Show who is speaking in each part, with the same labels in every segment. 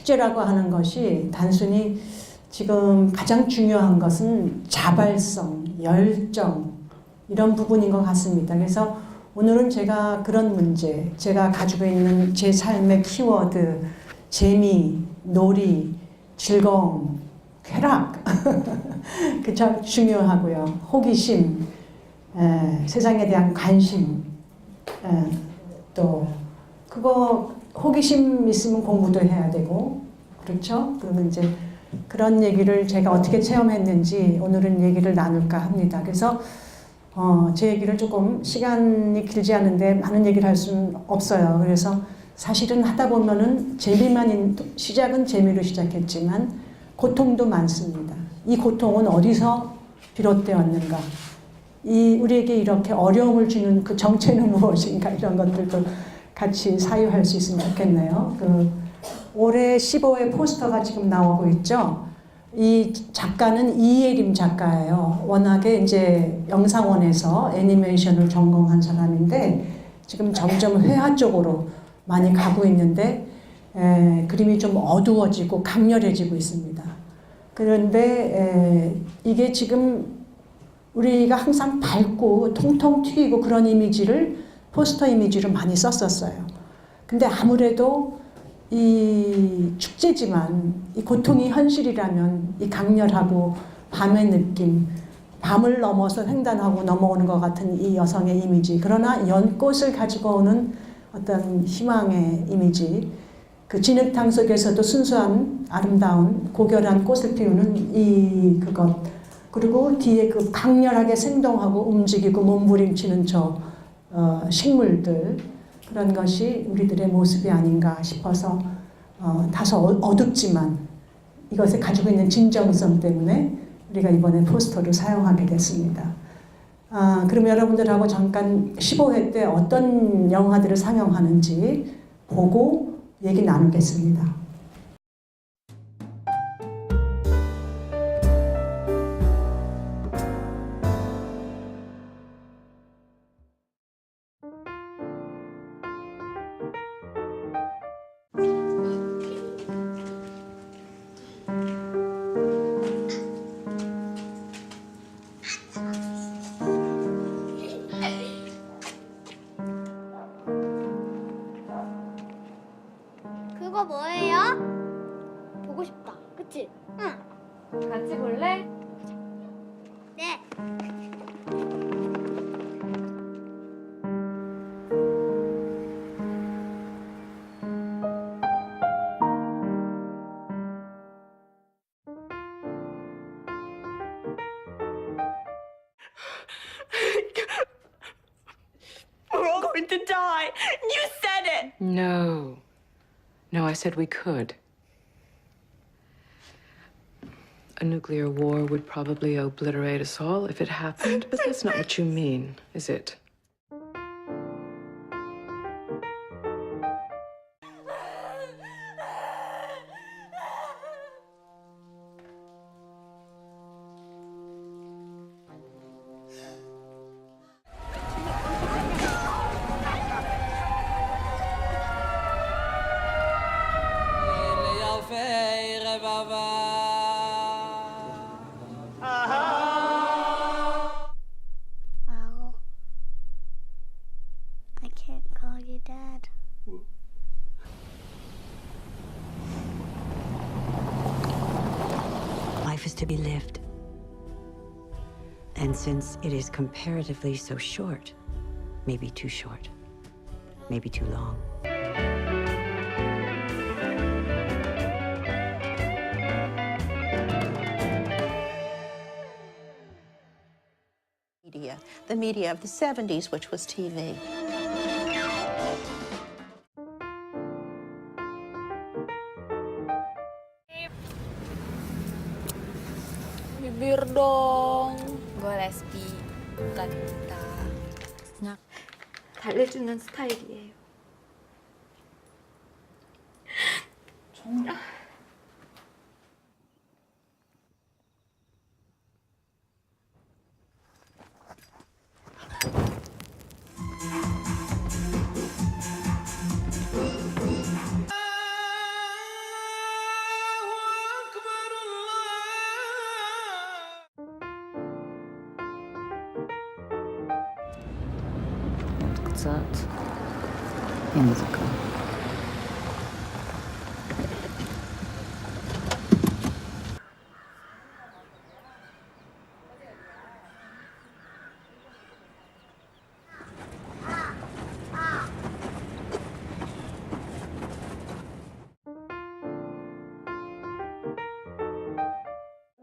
Speaker 1: 축제라고 하는 것이 단순히 지금 가장 중요한 것은 자발성, 열정 이런 부분인 것 같습니다. 그래서 오늘은 제가 그런 문제, 제가 가지고 있는 제 삶의 키워드, 재미, 놀이, 즐거움, 쾌락 그쵸? 중요하고요. 호기심, 세상에 대한 관심, 또 그거 호기심 있으면 공부도 해야 되고 그렇죠? 그러면 이제 그런 얘기를 제가 어떻게 체험했는지 오늘은 얘기를 나눌까 합니다. 그래서 제 얘기를 조금 시간이 길지 않은데 많은 얘기를 할 수는 없어요. 그래서 사실은 하다 보면은 시작은 재미로 시작했지만 고통도 많습니다. 이 고통은 어디서 비롯되었는가? 우리에게 이렇게 어려움을 주는 그 정체는 무엇인가? 이런 것들도 같이 사유할 수 있으면 좋겠네요. 올해 15회 포스터가 지금 나오고 있죠. 이 작가는 이예림 작가예요. 워낙에 이제 영상원에서 애니메이션을 전공한 사람인데 지금 점점 회화 쪽으로 많이 가고 있는데 그림이 좀 어두워지고 강렬해지고 있습니다. 그런데 이게 지금 우리가 항상 밝고 통통 튀고 그런 이미지를 포스터 이미지로 많이 썼었어요. 근데 아무래도 이 축제지만 이 고통이 현실이라면 이 강렬하고 밤의 느낌, 밤을 넘어서 횡단하고 넘어오는 것 같은 이 여성의 이미지, 그러나 연꽃을 가지고 오는 어떤 희망의 이미지, 그 진흙탕 속에서도 순수한 아름다운 고결한 꽃을 피우는 그것, 그리고 뒤에 그 강렬하게 생동하고 움직이고 몸부림치는 식물들, 그런 것이 우리들의 모습이 아닌가 싶어서 다소 어둡지만 이것에 가지고 있는 진정성 때문에 우리가 이번에 포스터를 사용하게 됐습니다. 그럼 여러분들하고 잠깐 15회 때 어떤 영화들을 상영하는지 보고 얘기 나누겠습니다.
Speaker 2: 그거 뭐예요? 보고 싶다. 그치? 응.
Speaker 3: 같이 볼래?
Speaker 2: 네.
Speaker 4: We're all going to die. You said it.
Speaker 5: No. No, I said we could. A nuclear war would probably obliterate us all if it happened, but that's not what you mean, is it?
Speaker 2: Wow. I can't call you Dad.
Speaker 6: Life is to be lived. And since it is comparatively so short, maybe too short, maybe too long.
Speaker 7: The media of the 70s, which was TV.
Speaker 3: Bibir dong. gue lesbi, bukan buta.
Speaker 6: Nak.
Speaker 3: 달래주는 스타일이에요. 정말.
Speaker 8: koncerт i muzyka.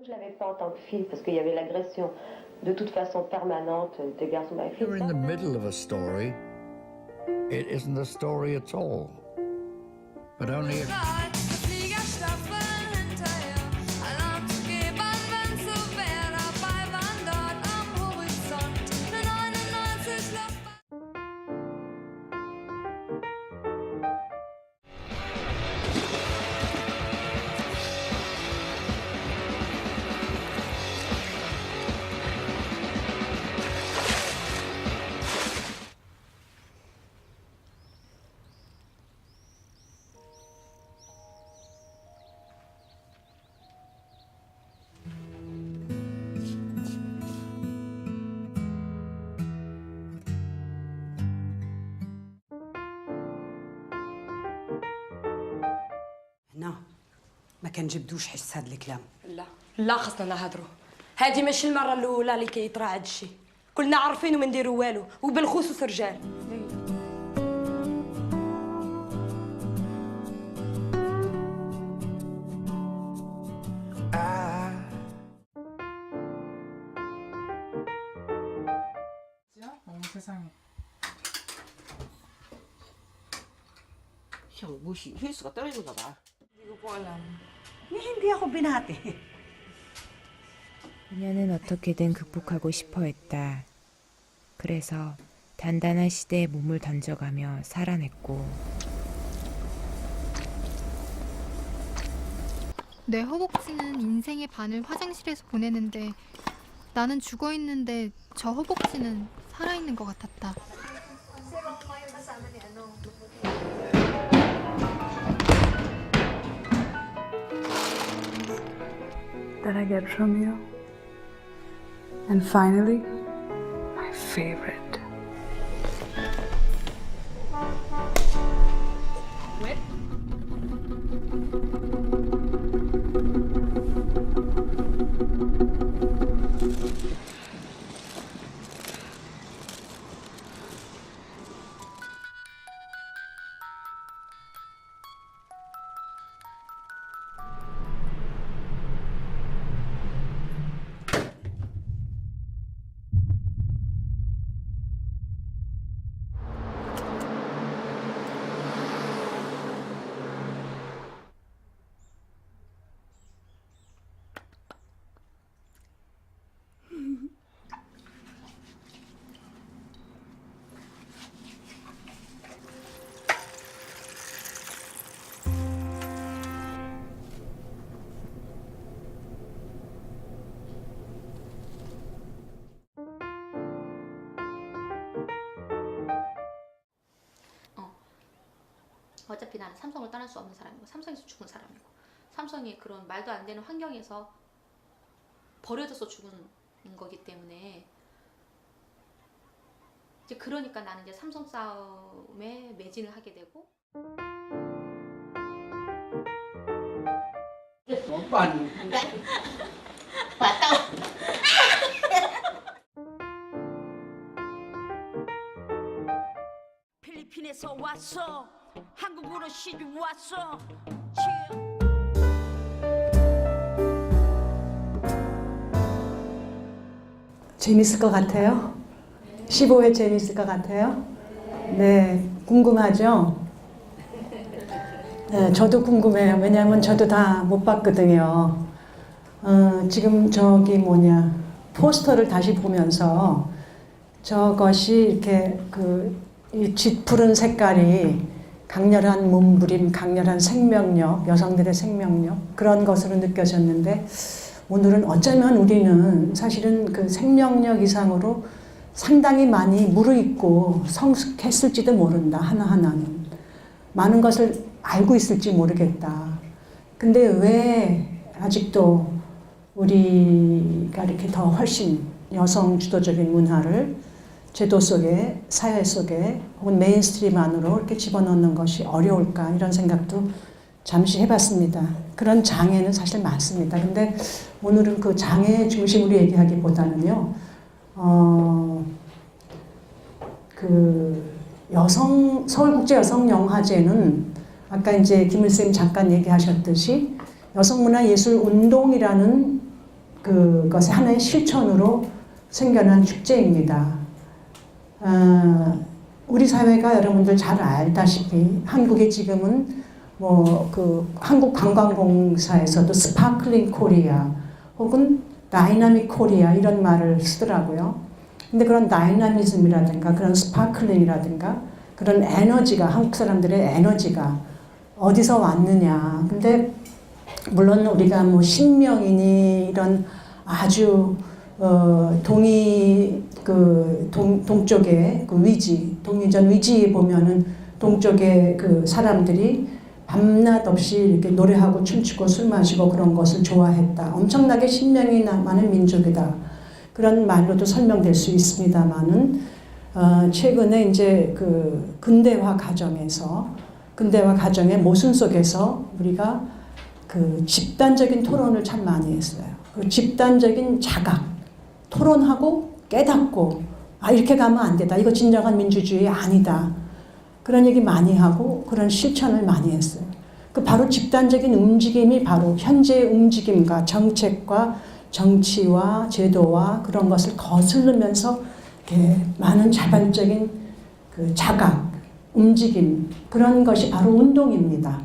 Speaker 9: Je l'avais pas en tant que fille parce qu'il y avait l'agression de toute façon permanente des garçons.
Speaker 10: You're in the middle of a story. It isn't a story at all. But only a...
Speaker 11: هنا ما كنجبدوش حس هاد الكلام.
Speaker 12: لا خصنا نهضروا. هذه ماشي المره الاولى اللي كيطرا هاد الشيء. كلنا عارفين وما نديروا والو وبالخصوص رجال.
Speaker 13: 세상에.
Speaker 7: 형, 무시 힐수가 떨어진가 봐.
Speaker 12: 이거 보려면.
Speaker 7: hindi binati.
Speaker 14: 그녀는 어떻게든 극복하고 싶어 했다. 그래서 단단한 시대에 몸을 던져가며 살아냈고
Speaker 15: 내 허벅지는 인생의 반을 화장실에서 보내는데 나는 죽어 있는데 저 허벅지는 살아있는 것 같았다.
Speaker 3: Then I get Romeo. And finally, my favorite. 어차피 나는 삼성을 떠날 수 없는 사람이고 삼성에서 죽은 사람이고 삼성이 그런 말도 안 되는 환경에서 버려져서 죽은 거기 때문에 이제 그러니까 나는 이제 삼성 싸움에 매진을 하게 되고
Speaker 12: 필리핀에서 왔어. 한국으로 시집 왔어.
Speaker 1: 재밌을 것 같아요? 15회 재밌을 것 같아요? 네, 궁금하죠? 네, 저도 궁금해요. 왜냐하면 저도 다 못 봤거든요. 지금 저기 포스터를 다시 보면서 저것이 이렇게 이 짙푸른 색깔이 강렬한 몸부림, 강렬한 생명력, 여성들의 생명력 그런 것으로 느껴졌는데 오늘은 어쩌면 우리는 사실은 그 생명력 이상으로 상당히 많이 무르익고 성숙했을지도 모른다. 하나하나는. 많은 것을 알고 있을지 모르겠다. 근데 왜 아직도 우리가 이렇게 더 훨씬 여성 주도적인 문화를 제도 속에, 사회 속에 혹은 메인스트림 안으로 이렇게 집어넣는 것이 어려울까 이런 생각도 잠시 해봤습니다. 그런 장애는 사실 많습니다. 근데 오늘은 그 장애 중심으로 얘기하기보다는요, 서울국제여성영화제는 아까 이제 김일쌤 잠깐 얘기하셨듯이 여성문화예술운동이라는 그것의 하나의 실천으로 생겨난 축제입니다. 우리 사회가 여러분들 잘 알다시피 한국에 지금은 한국관광공사에서도 스파클링 코리아 혹은 다이나믹 코리아 이런 말을 쓰더라고요. 근데 그런 다이나미즘이라든가 그런 스파클링이라든가 그런 에너지가, 한국 사람들의 에너지가 어디서 왔느냐. 근데 물론 우리가 신명이니 이런 아주 동쪽의 그 위지, 동유전 위지에 보면은 동쪽의 그 사람들이 밤낮 없이 이렇게 노래하고 춤추고 술 마시고 그런 것을 좋아했다. 엄청나게 신명이 많은 민족이다. 그런 말로도 설명될 수 있습니다만은 최근에 이제 그 근대화 가정의 모순 속에서 우리가 그 집단적인 토론을 참 많이 했어요. 그 집단적인 자각, 토론하고 깨닫고 이렇게 가면 안 되다. 이거 진정한 민주주의 아니다. 그런 얘기 많이 하고 그런 실천을 많이 했어요. 그 바로 집단적인 움직임이 바로 현재의 움직임과 정책과 정치와 제도와 그런 것을 거스르면서 이렇게 많은 자발적인 그 자각, 움직임 그런 것이 바로 운동입니다.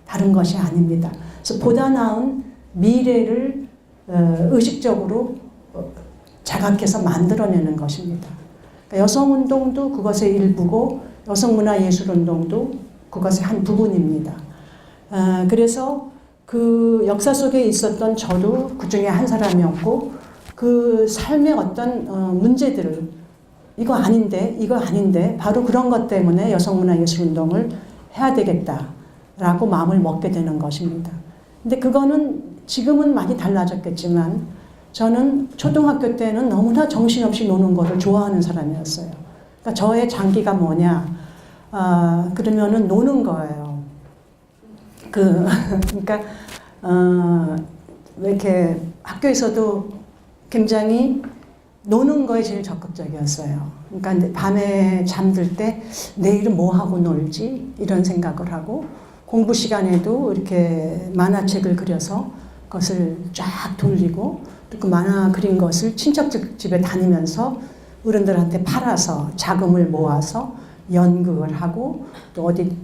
Speaker 1: 다른 것이 아닙니다. 그래서 보다 나은 미래를 의식적으로 자각해서 만들어내는 것입니다. 그러니까 여성운동도 그것의 일부고 여성문화예술운동도 그것의 한 부분입니다. 그래서 그 역사 속에 있었던 저도 그 중에 한 사람이었고 그 삶의 어떤 문제들을 이거 아닌데 바로 그런 것 때문에 여성문화예술운동을 해야 되겠다라고 마음을 먹게 되는 것입니다. 근데 그거는 지금은 많이 달라졌겠지만 저는 초등학교 때는 너무나 정신없이 노는 거를 좋아하는 사람이었어요. 그러니까 저의 장기가 뭐냐? 그러면은 노는 거예요. 그러니까 이렇게 학교에서도 굉장히 노는 거에 제일 적극적이었어요. 그러니까 밤에 잠들 때 내일은 뭐 하고 놀지 이런 생각을 하고 공부 시간에도 이렇게 만화책을 그려서 그것을 쫙 돌리고 또 그 만화 그린 것을 친척 집에 다니면서 어른들한테 팔아서 자금을 모아서 연극을 하고 또 어디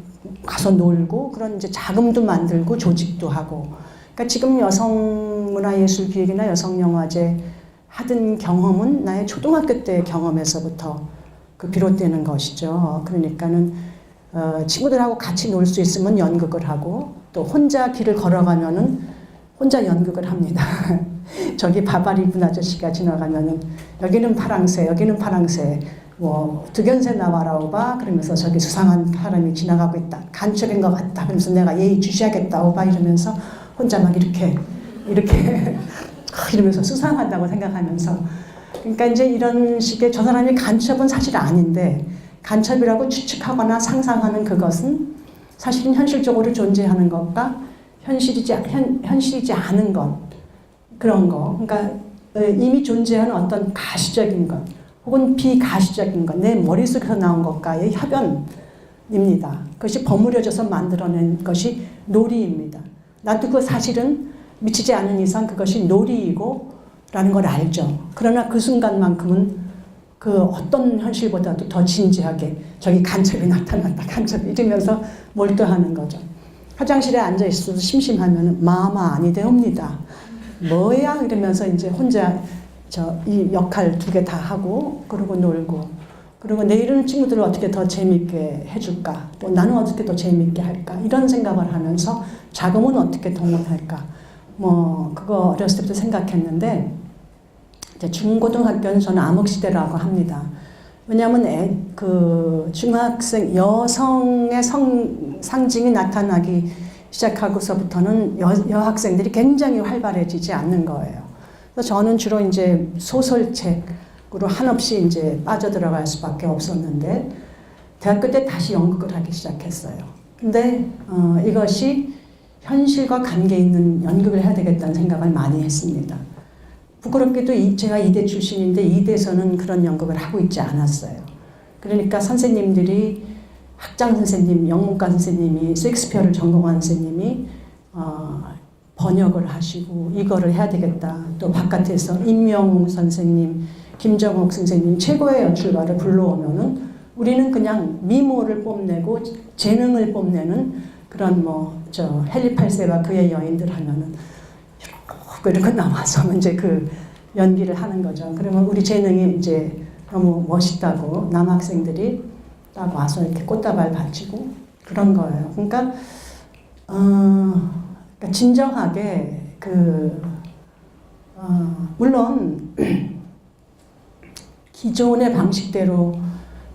Speaker 1: 가서 놀고 그런 이제 자금도 만들고 조직도 하고. 그러니까 지금 여성문화예술기획이나 여성영화제 하던 경험은 나의 초등학교 때 경험에서부터 비롯되는 것이죠. 그러니까는 친구들하고 같이 놀 수 있으면 연극을 하고 또 혼자 길을 걸어가면은 혼자 연극을 합니다. 저기 바바리 입은 아저씨가 지나가면은 여기는 파랑새, 여기는 파랑새, 득연새 나와라 오바 그러면서 저기 수상한 사람이 지나가고 있다. 간첩인 것 같다. 그러면서 내가 예의 주시하겠다 오바 이러면서 혼자 막 이렇게 이러면서 수상하다고 생각하면서 그러니까 이제 이런 식의 저 사람이 간첩은 사실 아닌데 간첩이라고 추측하거나 상상하는 그것은 사실은 현실적으로 존재하는 것과 현실이지 않은 것 그런 거 그러니까 이미 존재하는 어떤 가시적인 것 혹은 비가시적인 것 내 머릿속에서 나온 것과의 협연입니다. 그것이 버무려져서 만들어낸 것이 놀이입니다. 나도 그 사실은 미치지 않은 이상 그것이 놀이이고 라는 걸 알죠. 그러나 그 순간만큼은 그 어떤 현실보다도 더 진지하게 저기 간첩이 나타났다. 간첩이 이러면서 몰두하는 거죠. 화장실에 앉아 있어도 심심하면 마마 아니되옵니다. 뭐야? 이러면서 이제 혼자 이 역할 2개 다 하고 그러고 놀고 그리고 내일은 친구들을 어떻게 더 재밌게 해줄까? 또 나는 어떻게 더 재밌게 할까? 이런 생각을 하면서 자금은 어떻게 동원할까? 그거 어렸을 때부터 생각했는데 이제 중고등학교는 저는 암흑시대라고 합니다. 왜냐하면 중학생 여성의 상징이 나타나기 시작하고서부터는 여학생들이 굉장히 활발해지지 않는 거예요. 그래서 저는 주로 이제 소설책 한없이 이제 빠져들어갈 수밖에 없었는데 대학교 때 다시 연극을 하기 시작했어요. 근데 이것이 현실과 관계 있는 연극을 해야 되겠다는 생각을 많이 했습니다. 부끄럽게도 제가 이대 출신인데 이대에서는 그런 연극을 하고 있지 않았어요. 그러니까 선생님들이 학장 선생님, 영문과 선생님이 셰익스피어를 전공한 선생님이 번역을 하시고 이거를 해야 되겠다. 또 바깥에서 임명웅 선생님, 김정옥 선생님 최고의 연출가를 불러오면은 우리는 그냥 미모를 뽐내고 재능을 뽐내는 그런 헨리 8세와 그의 여인들 하면은 이렇게 나와서 이제 그 연기를 하는 거죠. 그러면 우리 재능이 이제 너무 멋있다고 남학생들이 딱 와서 이렇게 꽃다발 바치고 그런 거예요. 그러니까 진정하게 물론 기존의 방식대로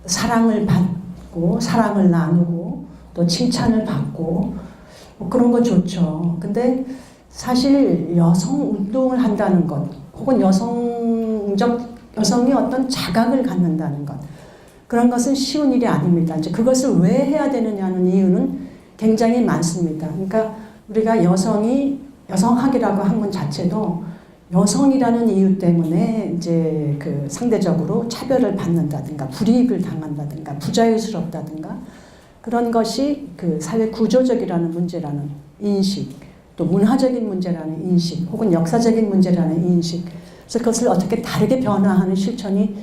Speaker 1: 사랑을 받고 사랑을 나누고 또 칭찬을 받고 그런 거 좋죠. 근데 사실 여성 운동을 한다는 것 혹은 여성이 어떤 자각을 갖는다는 것 그런 것은 쉬운 일이 아닙니다. 이제 그것을 왜 해야 되느냐는 이유는 굉장히 많습니다. 그러니까 우리가 여성학이라고 한 것 자체도 여성이라는 이유 때문에 이제 그 상대적으로 차별을 받는다든가 불이익을 당한다든가 부자유스럽다든가 그런 것이 그 사회 구조적이라는 문제라는 인식, 또 문화적인 문제라는 인식, 혹은 역사적인 문제라는 인식, 그래서 그것을 어떻게 다르게 변화하는 실천이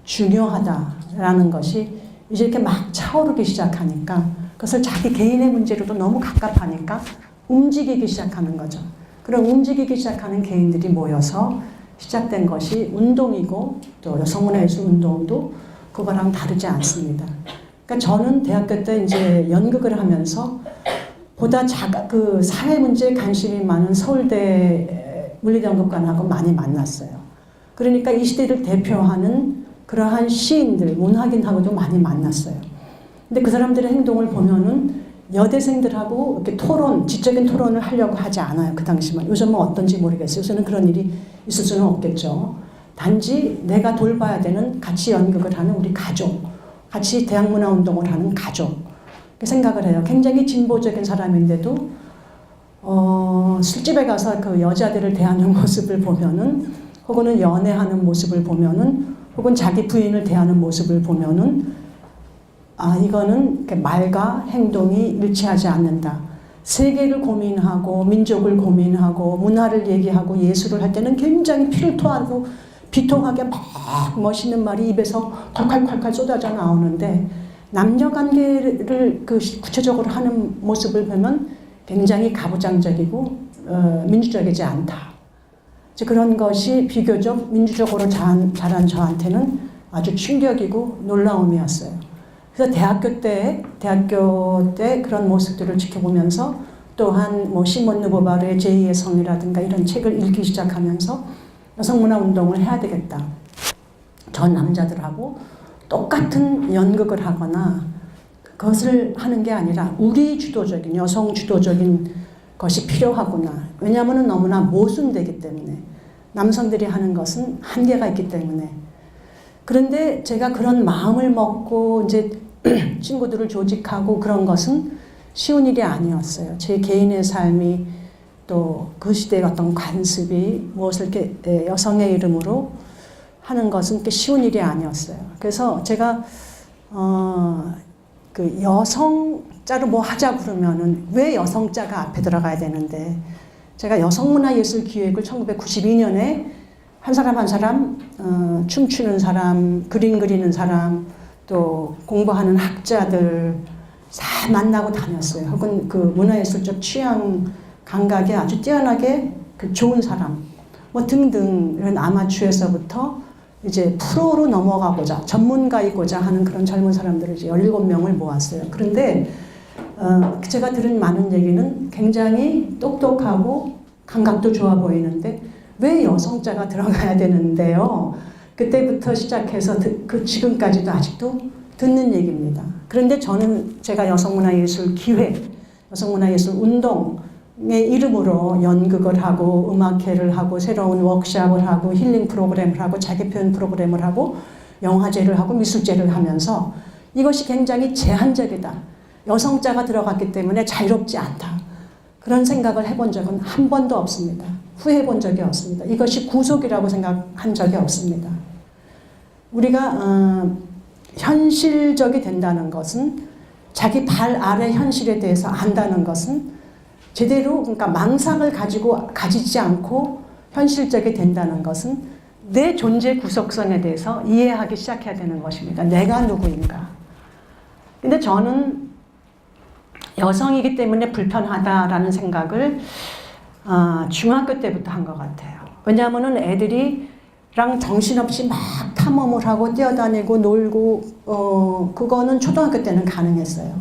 Speaker 1: 중요하다라는 것이 이제 이렇게 막 차오르기 시작하니까 그것을 자기 개인의 문제로도 너무 갑갑하니까 움직이기 시작하는 거죠. 그런 움직이기 시작하는 개인들이 모여서 시작된 것이 운동이고 또 여성문화예술 운동도 그거랑 다르지 않습니다. 그러니까 저는 대학교 때 이제 연극을 하면서 보다 그 사회 문제에 관심이 많은 서울대 물리연극관하고 많이 만났어요. 그러니까 이 시대를 대표하는 그러한 시인들, 문학인하고도 많이 만났어요. 근데 그 사람들의 행동을 보면은 여대생들하고 이렇게 지적인 토론을 하려고 하지 않아요. 그 당시만. 요즘은 어떤지 모르겠어요. 요새는 그런 일이 있을 수는 없겠죠. 단지 내가 돌봐야 되는 같이 연극을 하는 우리 가족, 같이 대학문화운동을 하는 가족 생각을 해요. 굉장히 진보적인 사람인데도 술집에 가서 그 여자들을 대하는 모습을 보면은 혹은 연애하는 모습을 보면은 혹은 자기 부인을 대하는 모습을 보면은 이거는 말과 행동이 일치하지 않는다. 세계를 고민하고 민족을 고민하고 문화를 얘기하고 예술을 할 때는 굉장히 피를 토하고 비통하게 막 멋있는 말이 입에서 콸콸콸콸 쏟아져 나오는데 남녀관계를 구체적으로 하는 모습을 보면 굉장히 가부장적이고 민주적이지 않다. 그런 것이 비교적 민주적으로 자란 저한테는 아주 충격이고 놀라움이었어요. 그래서 대학교 때 그런 모습들을 지켜보면서 또한 시몬 느보바르의 제2의 성이라든가 이런 책을 읽기 시작하면서 여성문화 운동을 해야 되겠다. 전 남자들하고 똑같은 연극을 하거나 그것을 하는 게 아니라 우리 주도적인 여성 주도적인 것이 필요하구나. 왜냐하면 너무나 모순되기 때문에 남성들이 하는 것은 한계가 있기 때문에. 그런데 제가 그런 마음을 먹고 이제 친구들을 조직하고 그런 것은 쉬운 일이 아니었어요. 제 개인의 삶이 또 그 시대의 어떤 관습이 무엇을 이렇게 여성의 이름으로 하는 것은 쉬운 일이 아니었어요. 그래서 제가 그 여성자로 뭐 하자 그러면은 왜 여성자가 앞에 들어가야 되는데 제가 여성문화예술기획을 1992년에 한 사람 한 사람 춤추는 사람, 그림 그리는 사람, 또 공부하는 학자들 다 만나고 다녔어요. 혹은 그 문화예술적 취향 감각에 아주 뛰어나게 좋은 사람, 등등 이런 아마추어에서부터 이제 프로로 넘어가고자 전문가이고자 하는 그런 젊은 사람들을 이제 17명을 모았어요. 그런데 제가 들은 많은 얘기는 굉장히 똑똑하고 감각도 좋아 보이는데 왜 여성자가 들어가야 되는데요? 그때부터 시작해서 지금까지도 아직도 듣는 얘기입니다. 그런데 제가 여성문화예술 기획, 여성문화예술 운동 이름으로 연극을 하고 음악회를 하고 새로운 워크숍을 하고 힐링 프로그램을 하고 자기 표현 프로그램을 하고 영화제를 하고 미술제를 하면서 이것이 굉장히 제한적이다. 여성자가 들어갔기 때문에 자유롭지 않다. 그런 생각을 해본 적은 한 번도 없습니다. 후회해 본 적이 없습니다. 이것이 구속이라고 생각한 적이 없습니다. 우리가 현실적이 된다는 것은 자기 발 아래 현실에 대해서 안다는 것은 제대로 그러니까 망상을 가지지 않고 현실적이 된다는 것은 내 존재 구속성에 대해서 이해하기 시작해야 되는 것입니다. 내가 누구인가. 근데 저는 여성이기 때문에 불편하다라는 생각을 중학교 때부터 한 것 같아요. 왜냐하면 애들이랑 정신없이 막 탐험을 하고 뛰어다니고 놀고 그거는 초등학교 때는 가능했어요.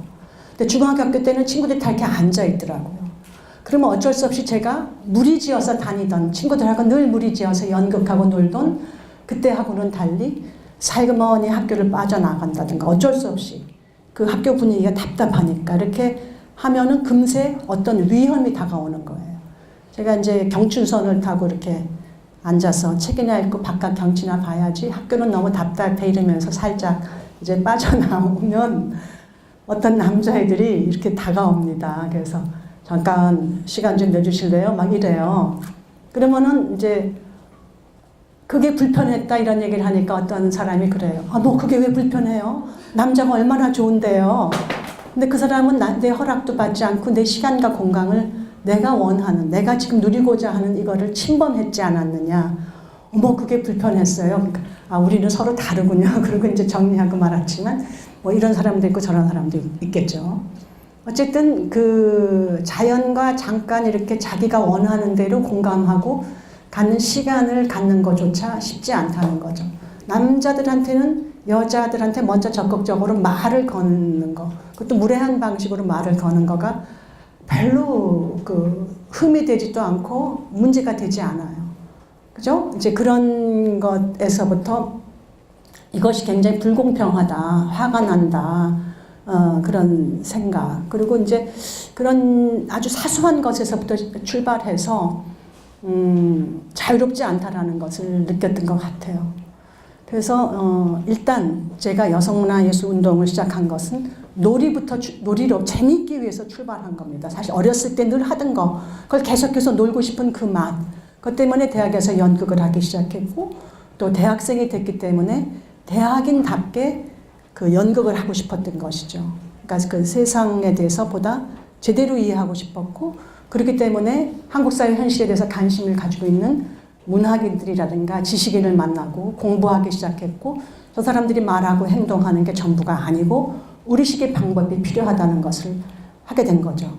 Speaker 1: 근데 중학교 때는 친구들이 다 이렇게 앉아 있더라고요. 그러면 어쩔 수 없이 제가 무리지어서 다니던 친구들하고 늘 무리지어서 연극하고 놀던 그때하고는 달리 살그머니 학교를 빠져나간다든가 어쩔 수 없이 그 학교 분위기가 답답하니까 이렇게 하면은 금세 어떤 위험이 다가오는 거예요. 제가 이제 경춘선을 타고 이렇게 앉아서 책이나 읽고 바깥 경치나 봐야지 학교는 너무 답답해 이러면서 살짝 이제 빠져나오면 어떤 남자애들이 이렇게 다가옵니다. 그래서 잠깐 시간 좀 내주실래요? 막 이래요. 그러면은 이제 그게 불편했다 이런 얘기를 하니까 어떤 사람이 그래요. 뭐 그게 왜 불편해요? 남자가 얼마나 좋은데요. 근데 그 사람은 내 허락도 받지 않고 내 시간과 공간을 내가 원하는, 내가 지금 누리고자 하는 이거를 침범했지 않았느냐. 그게 불편했어요. 그러니까 우리는 서로 다르군요. 그리고 이제 정리하고 말았지만 뭐 이런 사람도 있고 저런 사람도 있겠죠. 어쨌든 그 자연과 잠깐 이렇게 자기가 원하는 대로 공감하고 갖는 시간을 갖는 것조차 쉽지 않다는 거죠. 남자들한테는 여자들한테 먼저 적극적으로 말을 거는 거, 그것도 무례한 방식으로 말을 거는 거가 별로 그 흠이 되지도 않고 문제가 되지 않아요. 그죠? 이제 그런 것에서부터 이것이 굉장히 불공평하다, 화가 난다, 그런 생각. 그리고 이제 그런 아주 사소한 것에서부터 출발해서 자유롭지 않다라는 것을 느꼈던 것 같아요. 그래서 일단 제가 여성문화예술 운동을 시작한 것은 놀이로 재미있기 위해서 출발한 겁니다. 사실 어렸을 때 늘 하던 거, 그걸 계속해서 놀고 싶은 그 맛, 그것 때문에 대학에서 연극을 하기 시작했고 또 대학생이 됐기 때문에 대학인답게 그 연극을 하고 싶었던 것이죠. 그러니까 그 세상에 대해서 보다 제대로 이해하고 싶었고 그렇기 때문에 한국 사회 현실에 대해서 관심을 가지고 있는 문학인들이라든가 지식인을 만나고 공부하기 시작했고 저 사람들이 말하고 행동하는 게 전부가 아니고 우리식의 방법이 필요하다는 것을 하게 된 거죠.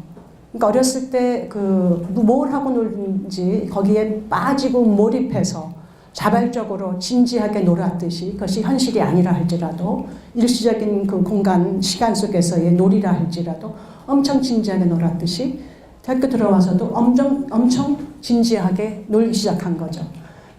Speaker 1: 그러니까 어렸을 때 뭘 하고 놀든지 거기에 빠지고 몰입해서 자발적으로 진지하게 놀았듯이 그것이 현실이 아니라 할지라도 일시적인 그 공간, 시간 속에서의 놀이라 할지라도 엄청 진지하게 놀았듯이 대학교 들어와서도 엄청 진지하게 놀기 시작한 거죠.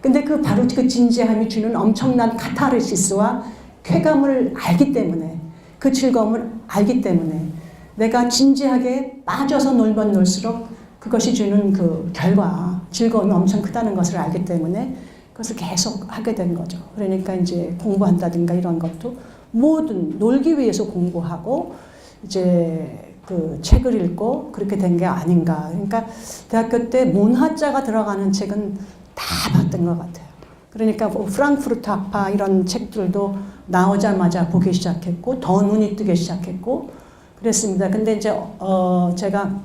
Speaker 1: 근데 바로 그 진지함이 주는 엄청난 카타르시스와 쾌감을 알기 때문에 그 즐거움을 알기 때문에 내가 진지하게 빠져서 놀면 놀수록 그것이 주는 그 결과, 즐거움이 엄청 크다는 것을 알기 때문에 그것을 계속 하게 된 거죠. 그러니까 이제 공부한다든가 이런 것도 모든 놀기 위해서 공부하고 이제 그 책을 읽고 그렇게 된 게 아닌가. 그러니까 대학교 때 문화자가 들어가는 책은 다 봤던 것 같아요. 그러니까 프랑크푸르트 학파 이런 책들도 나오자마자 보기 시작했고 더 눈이 뜨기 시작했고 그랬습니다. 근데 이제 제가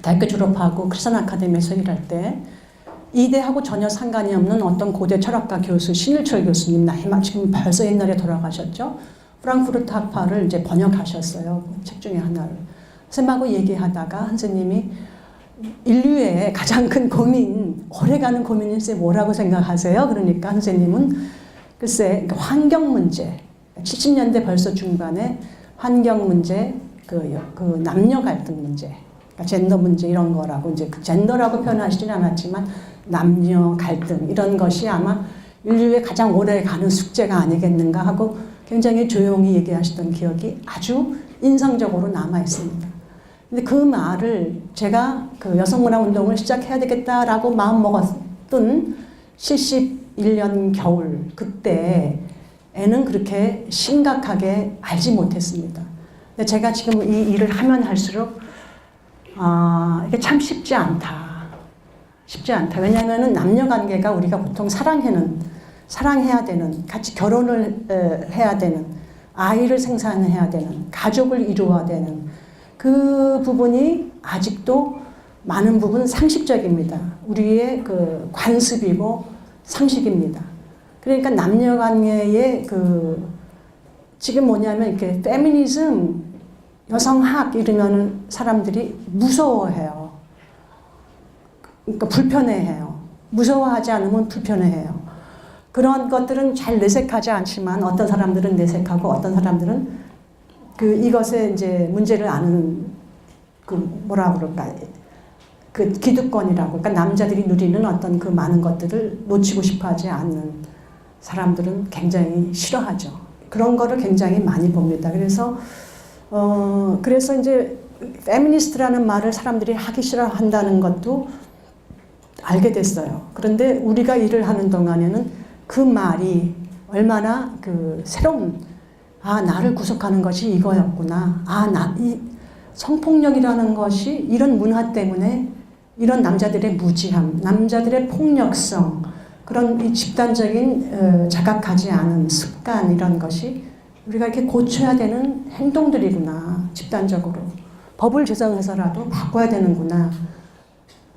Speaker 1: 대학교 졸업하고 크리스천 아카데미에서 일할 때 이대하고 전혀 상관이 없는 어떤 고대 철학가 교수 신일철 교수님 지금 벌써 옛날에 돌아가셨죠. 프랑크푸르트 학파를 이제 번역하셨어요. 책 중에 하나를. 선생님하고 얘기하다가 선생님이 인류의 가장 큰 고민, 오래가는 고민이 글쎄 뭐라고 생각하세요? 그러니까 선생님은 글쎄 환경 문제, 70년대 벌써 중반에 환경 문제, 그 남녀 갈등 문제, 그러니까 젠더 문제 이런 거라고 이제 그 젠더라고 표현하시진 않았지만 남녀 갈등 이런 것이 아마 인류의 가장 오래 가는 숙제가 아니겠는가 하고 굉장히 조용히 얘기하시던 기억이 아주 인상적으로 남아 있습니다. 근데 그 말을 제가 그 여성문화 운동을 시작해야 되겠다라고 마음먹었던 71년 겨울 그때에는 그렇게 심각하게 알지 못했습니다. 근데 제가 지금 이 일을 하면 할수록 이게 참 쉽지 않다. 쉽지 않다. 왜냐하면 남녀관계가 우리가 보통 사랑해야 되는, 같이 결혼을 해야 되는, 아이를 생산해야 되는, 가족을 이루어야 되는 그 부분이 아직도 많은 부분 상식적입니다. 우리의 그 관습이고 상식입니다. 그러니까 남녀관계의 그 지금 뭐냐면 이렇게 페미니즘, 여성학 이러면 사람들이 무서워해요. 그러니까 불편해해요. 무서워하지 않으면 불편해해요. 그런 것들은 잘 내색하지 않지만 어떤 사람들은 내색하고 어떤 사람들은 그 이것에 이제 문제를 아는 그 뭐라 그럴까 그 기득권이라고 그러니까 남자들이 누리는 어떤 그 많은 것들을 놓치고 싶어하지 않는 사람들은 굉장히 싫어하죠. 그런 거를 굉장히 많이 봅니다. 그래서 이제 페미니스트라는 말을 사람들이 하기 싫어한다는 것도 알게 됐어요. 그런데 우리가 일을 하는 동안에는 그 말이 얼마나 그 새로운 나를 구속하는 것이 이거였구나. 이 성폭력이라는 것이 이런 문화 때문에 이런 남자들의 무지함, 남자들의 폭력성, 그런 이 집단적인 자각하지 않은 습관 이런 것이 우리가 이렇게 고쳐야 되는 행동들이구나. 집단적으로. 법을 제정해서라도 바꿔야 되는구나.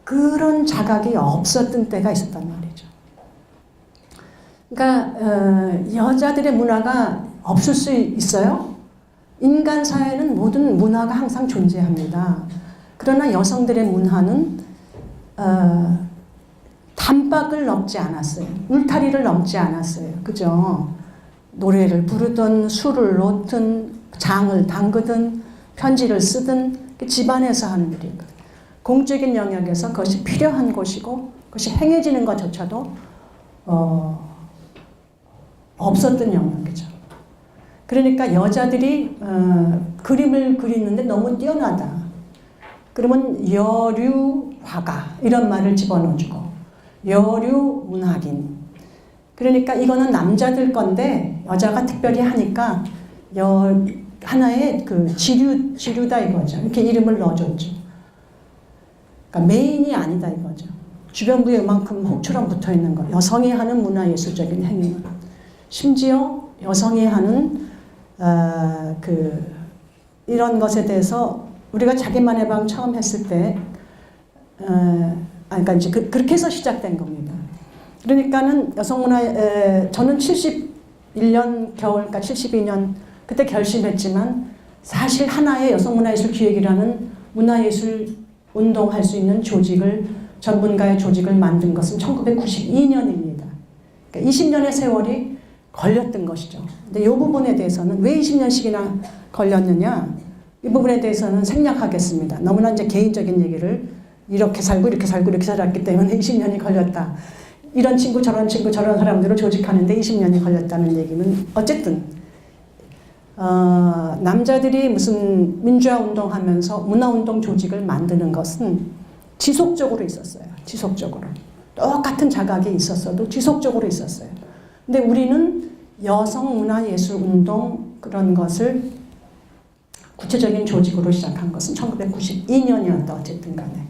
Speaker 1: 그런 자각이 없었던 때가 있었단 말이죠. 그러니까 여자들의 문화가 없을 수 있어요? 인간 사회는 모든 문화가 항상 존재합니다. 그러나 여성들의 문화는 단박을 넘지 않았어요. 울타리를 넘지 않았어요. 그죠? 노래를 부르든 술을 놓든 장을 담그든 편지를 쓰든 집안에서 하는 일이거든요. 공적인 영역에서 그것이 필요한 것이고 그것이 행해지는 것조차도 없었던 영역이죠. 그러니까 여자들이 그림을 그리는데 너무 뛰어나다. 그러면 여류 화가 이런 말을 집어넣어주고 여류 문학인. 그러니까 이거는 남자들 건데 여자가 특별히 하니까 하나의 그 지류다 이거죠. 이렇게 이름을 넣어줬죠. 그러니까 메인이 아니다 이거죠. 주변부에 이만큼 혹처럼 붙어 있는 거. 여성이 하는 문화예술적인 행위는 심지어 여성이 하는 이런 것에 대해서 우리가 자기만의 방 처음 했을 때 그러니까 이제 그렇게 해서 시작된 겁니다. 그러니까는 여성문화 저는 71년 겨울, 그러니까 72년 그때 결심했지만 사실 하나의 여성문화예술 기획이라는 문화예술 운동할 수 있는 조직을 전문가의 조직을 만든 것은 1992년입니다. 그러니까 20년의 세월이 걸렸던 것이죠. 근데 이 부분에 대해서는 왜 20년씩이나 걸렸느냐? 이 부분에 대해서는 생략하겠습니다. 너무나 이제 개인적인 얘기를 이렇게 살고 이렇게 살고 이렇게 살았기 때문에 20년이 걸렸다. 이런 친구 저런 사람들을 조직하는데 20년이 걸렸다는 얘기는 어쨌든 남자들이 무슨 민주화 운동하면서 문화운동 조직을 만드는 것은 지속적으로 있었어요. 지속적으로. 똑같은 자각이 있었어도 지속적으로 있었어요. 근데 우리는 여성 문화예술 운동 그런 것을 구체적인 조직으로 시작한 것은 1992년이었다 어쨌든 간에.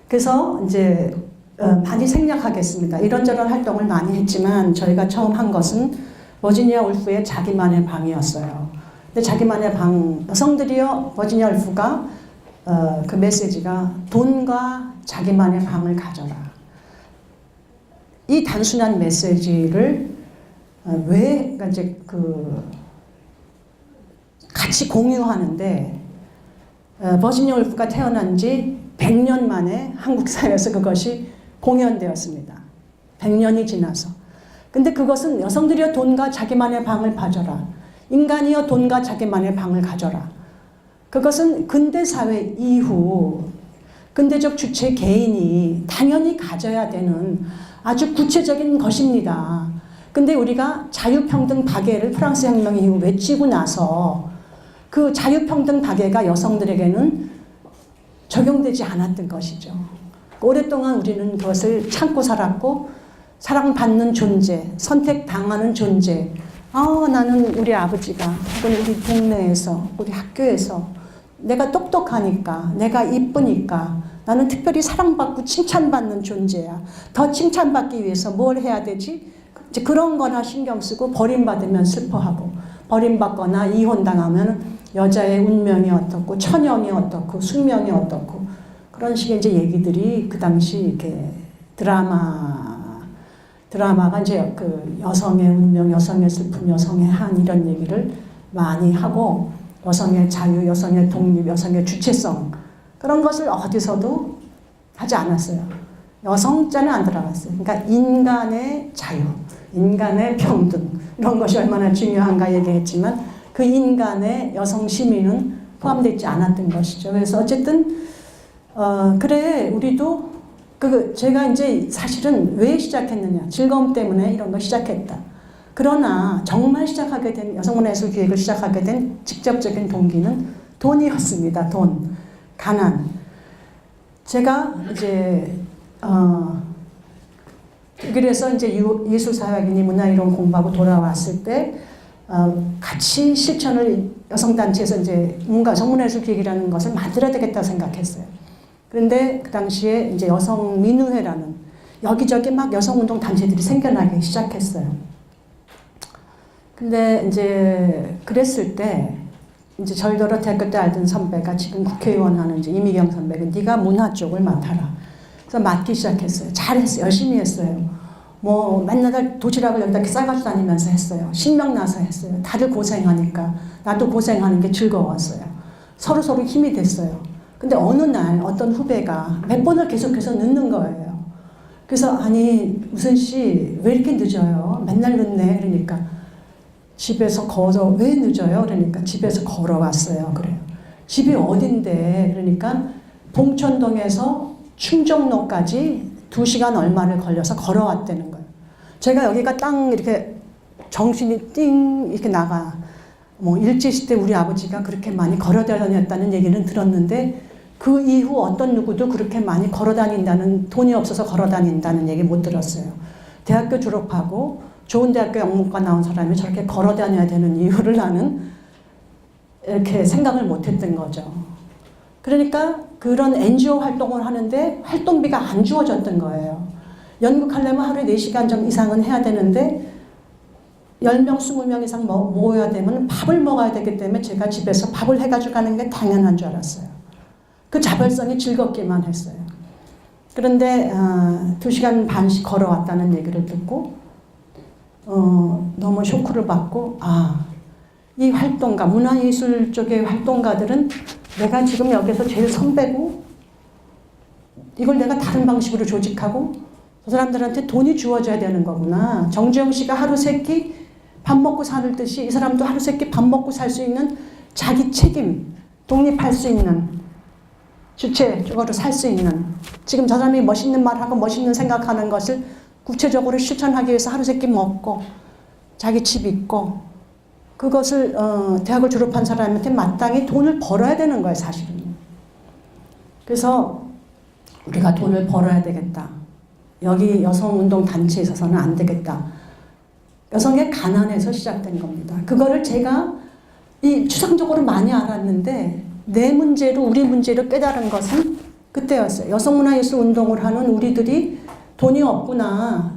Speaker 1: 그래서 이제 많이 생략하겠습니다. 이런저런 활동을 많이 했지만 저희가 처음 한 것은 버지니아 울프의 자기만의 방이었어요. 근데 자기만의 방, 여성들이요, 버지니아 울프가 그 메시지가 돈과 자기만의 방을 가져라. 이 단순한 메시지를 왜 이제 같이 공유하는데 버지니아 울프가 태어난 지 100년 만에 한국 사회에서 그것이 공연되었습니다. 100년이 지나서. 근데 그것은 여성들이여 돈과 자기만의 방을 가져라. 인간이여 돈과 자기만의 방을 가져라. 그것은 근대사회 이후 근대적 주체 개인이 당연히 가져야 되는 아주 구체적인 것입니다. 근데 우리가 자유평등 박애를 프랑스 혁명 이후 외치고 나서 그 자유평등 박애가 여성들에게는 적용되지 않았던 것이죠. 오랫동안 우리는 그것을 참고 살았고 사랑받는 존재, 선택당하는 존재. 나는 우리 아버지가 혹은 우리 동네에서 우리 학교에서 내가 똑똑하니까 내가 이쁘니까 나는 특별히 사랑받고 칭찬받는 존재야. 더 칭찬받기 위해서 뭘 해야 되지? 이제 그런 거나 신경 쓰고 버림받으면 슬퍼하고 버림받거나 이혼당하면 여자의 운명이 어떻고 처녀이 어떻고 숙명이 어떻고 그런 식의 이제 얘기들이 그 당시 이렇게 드라마가 이제 그 여성의 운명, 여성의 슬픔, 여성의 한 이런 얘기를 많이 하고 여성의 자유, 여성의 독립, 여성의 주체성 그런 것을 어디서도 하지 않았어요. 여성자는 안 들어갔어요. 그러니까 인간의 자유, 인간의 평등 이런 것이 얼마나 중요한가 얘기했지만 그 인간의 여성 시민은 포함되지 않았던 것이죠. 그래서 어쨌든 그래 우리도 제가 이제 사실은 왜 시작했느냐 즐거움 때문에 이런 걸 시작했다. 그러나 정말 시작하게 된 여성문화예술 기획을 시작하게 된 직접적인 동기는 돈이었습니다. 돈, 가난. 제가 이제 독일에서 이제 예술사학이니 문화이론 공부하고 돌아왔을 때 같이 실천을 여성단체에서 이제 뭔가 정문화예술 기획이라는 것을 만들어야 되겠다 생각했어요. 그런데 그 당시에 이제 여성민우회라는 여기저기 막 여성운동 단체들이 생겨나기 시작했어요. 근데 이제 그랬을 때 이제 저희더러 대학교 때 알던 선배가 지금 국회의원 하는 이제 이미경 선배가 네가 문화 쪽을 맡아라. 그래서 맡기 시작했어요. 잘했어요. 열심히 했어요. 뭐 맨날 도시락을 여기다 이렇게 싸가지고 다니면서 했어요. 신명 나서 했어요. 다들 고생하니까 나도 고생하는 게 즐거웠어요. 서로 힘이 됐어요. 근데 어느 날 어떤 후배가 몇 번을 계속해서 늦는 거예요. 그래서 아니 우선 씨 왜 이렇게 늦어요? 맨날 늦네. 그러니까 집에서 왜 늦어요? 그러니까 집에서 걸어왔어요. 그래요. 집이 어딘데? 그러니까 봉천동에서 충정로까지 2시간 얼마를 걸려서 걸어왔다는 거예요. 제가 여기가 땅 이렇게 정신이 띵 이렇게 나가. 뭐 일제시대 우리 아버지가 그렇게 많이 걸어 다녔다는 얘기는 들었는데 그 이후 어떤 누구도 그렇게 많이 걸어 다닌다는 돈이 없어서 걸어 다닌다는 얘기 못 들었어요. 대학교 졸업하고 좋은 대학교 영문과 나온 사람이 저렇게 걸어 다녀야 되는 이유를 나는 이렇게 생각을 못 했던 거죠. 그러니까 그런 NGO 활동을 하는데 활동비가 안 주어졌던 거예요. 연극하려면 하루에 4시간 좀 이상은 해야 되는데 10명, 20명 이상 모여야 되면 밥을 먹어야 되기 때문에 제가 집에서 밥을 해가지고 가는 게 당연한 줄 알았어요. 그 자발성이 즐겁기만 했어요. 그런데 2시간 반씩 걸어왔다는 얘기를 듣고 너무 쇼크를 받고 이 활동가, 문화예술 쪽의 활동가들은 내가 지금 여기서 제일 선배고 이걸 내가 다른 방식으로 조직하고 그 사람들한테 돈이 주어져야 되는 거구나. 정주영 씨가 하루 세끼 밥 먹고 살듯이 이 사람도 하루 세끼 밥 먹고 살 수 있는 자기 책임, 독립할 수 있는 주체적으로 살 수 있는 지금 저 사람이 멋있는 말하고 멋있는 생각하는 것을 구체적으로 실천하기 위해서 하루 세끼 먹고 자기 집 있고 그것을 대학을 졸업한 사람한테 마땅히 돈을 벌어야 되는 거예요, 사실은. 그래서 우리가 돈을 벌어야 되겠다. 여기 여성운동 단체에 있어서는 안 되겠다. 여성의 가난에서 시작된 겁니다. 그거를 제가 추상적으로 많이 알았는데 내 문제로 우리 문제로 깨달은 것은 그때였어요. 여성문화예술 운동을 하는 우리들이 돈이 없구나.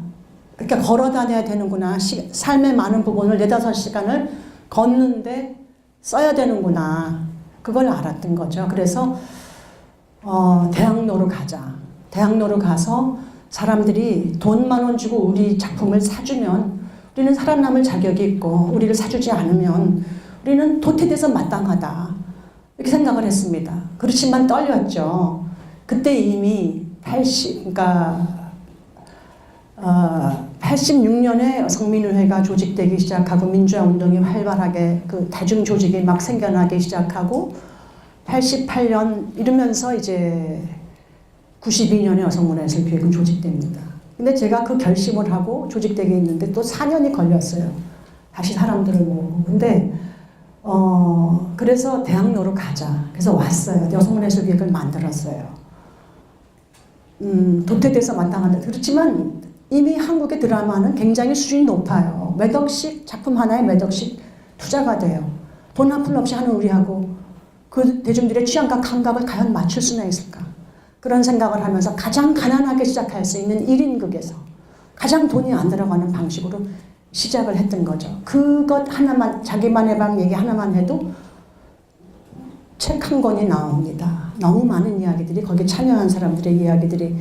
Speaker 1: 그러니까 걸어 다녀야 되는구나. 삶의 많은 부분을 4-5시간을 걷는데 써야 되는구나. 그걸 알았던 거죠. 그래서 대학로로 가자. 대학로로 가서 사람들이 돈 10,000원 주고 우리 작품을 사주면 우리는 살아남을 자격이 있고 우리를 사주지 않으면 우리는 도태돼서 마땅하다. 이렇게 생각을 했습니다. 그렇지만 떨렸죠. 그때 이미 86년에 여성민우회가 조직되기 시작하고 민주화 운동이 활발하게 그 다중 조직이 막 생겨나기 시작하고 88년 이러면서 이제 92년에 여성문화예술 기획은 조직됩니다. 근데 제가 그 결심을 하고 조직되게 있는데 또 4년이 걸렸어요. 다시 사람들을 모으고. 근데 그래서 대학로로 가자. 그래서 왔어요. 여성문예술기획을 만들었어요. 도태돼서 마땅한데 그렇지만 이미 한국의 드라마는 굉장히 수준이 높아요. 몇 억씩 작품 하나에 몇 억씩 투자가 돼요. 돈 한 푼 없이 하는 우리하고 그 대중들의 취향과 감각을 과연 맞출 수나 있을까? 그런 생각을 하면서 가장 가난하게 시작할 수 있는 1인극에서 가장 돈이 안 들어가는 방식으로 시작을 했던 거죠. 그것 하나만, 자기만의 방 얘기 하나만 해도 책 한 권이 나옵니다. 너무 많은 이야기들이, 거기에 참여한 사람들의 이야기들이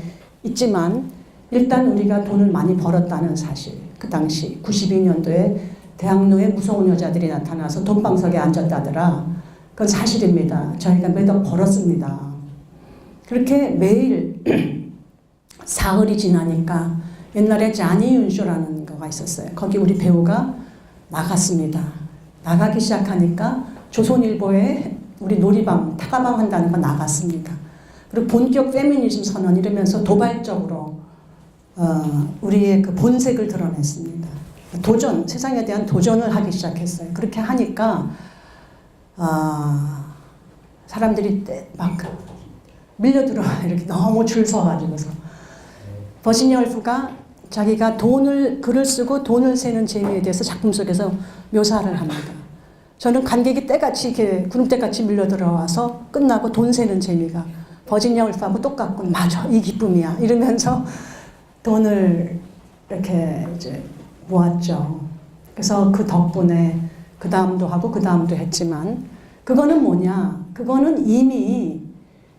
Speaker 1: 있지만 일단 우리가 돈을 많이 벌었다는 사실, 그 당시 92년도에 대학로에 무서운 여자들이 나타나서 돈방석에 앉았다더라. 그건 사실입니다. 저희가 몇 억 벌었습니다. 그렇게 매일 사흘이 지나니까 옛날에 자니윤 쇼라는 거가 있었어요. 거기 우리 배우가 나갔습니다. 나가기 시작하니까 조선일보에 우리 놀이방, 타가방 한다는 거 나갔습니다. 그리고 본격 페미니즘 선언 이러면서 도발적으로 우리의 그 본색을 드러냈습니다. 도전, 세상에 대한 도전을 하기 시작했어요. 그렇게 하니까 사람들이 막 밀려들어 이렇게 너무 줄 서가지고서 버지니아 울프가 자기가 글을 쓰고 돈을 세는 재미에 대해서 작품 속에서 묘사를 합니다. 저는 관객이 때같이 이렇게 구름대같이 밀려들어와서 끝나고 돈 세는 재미가 버지니아 울프하고 똑같고 맞아 이 기쁨이야 이러면서 돈을 이렇게 이제 모았죠. 그래서 그 덕분에 그 다음도 하고 그 다음도 했지만 그거는 뭐냐? 그거는 이미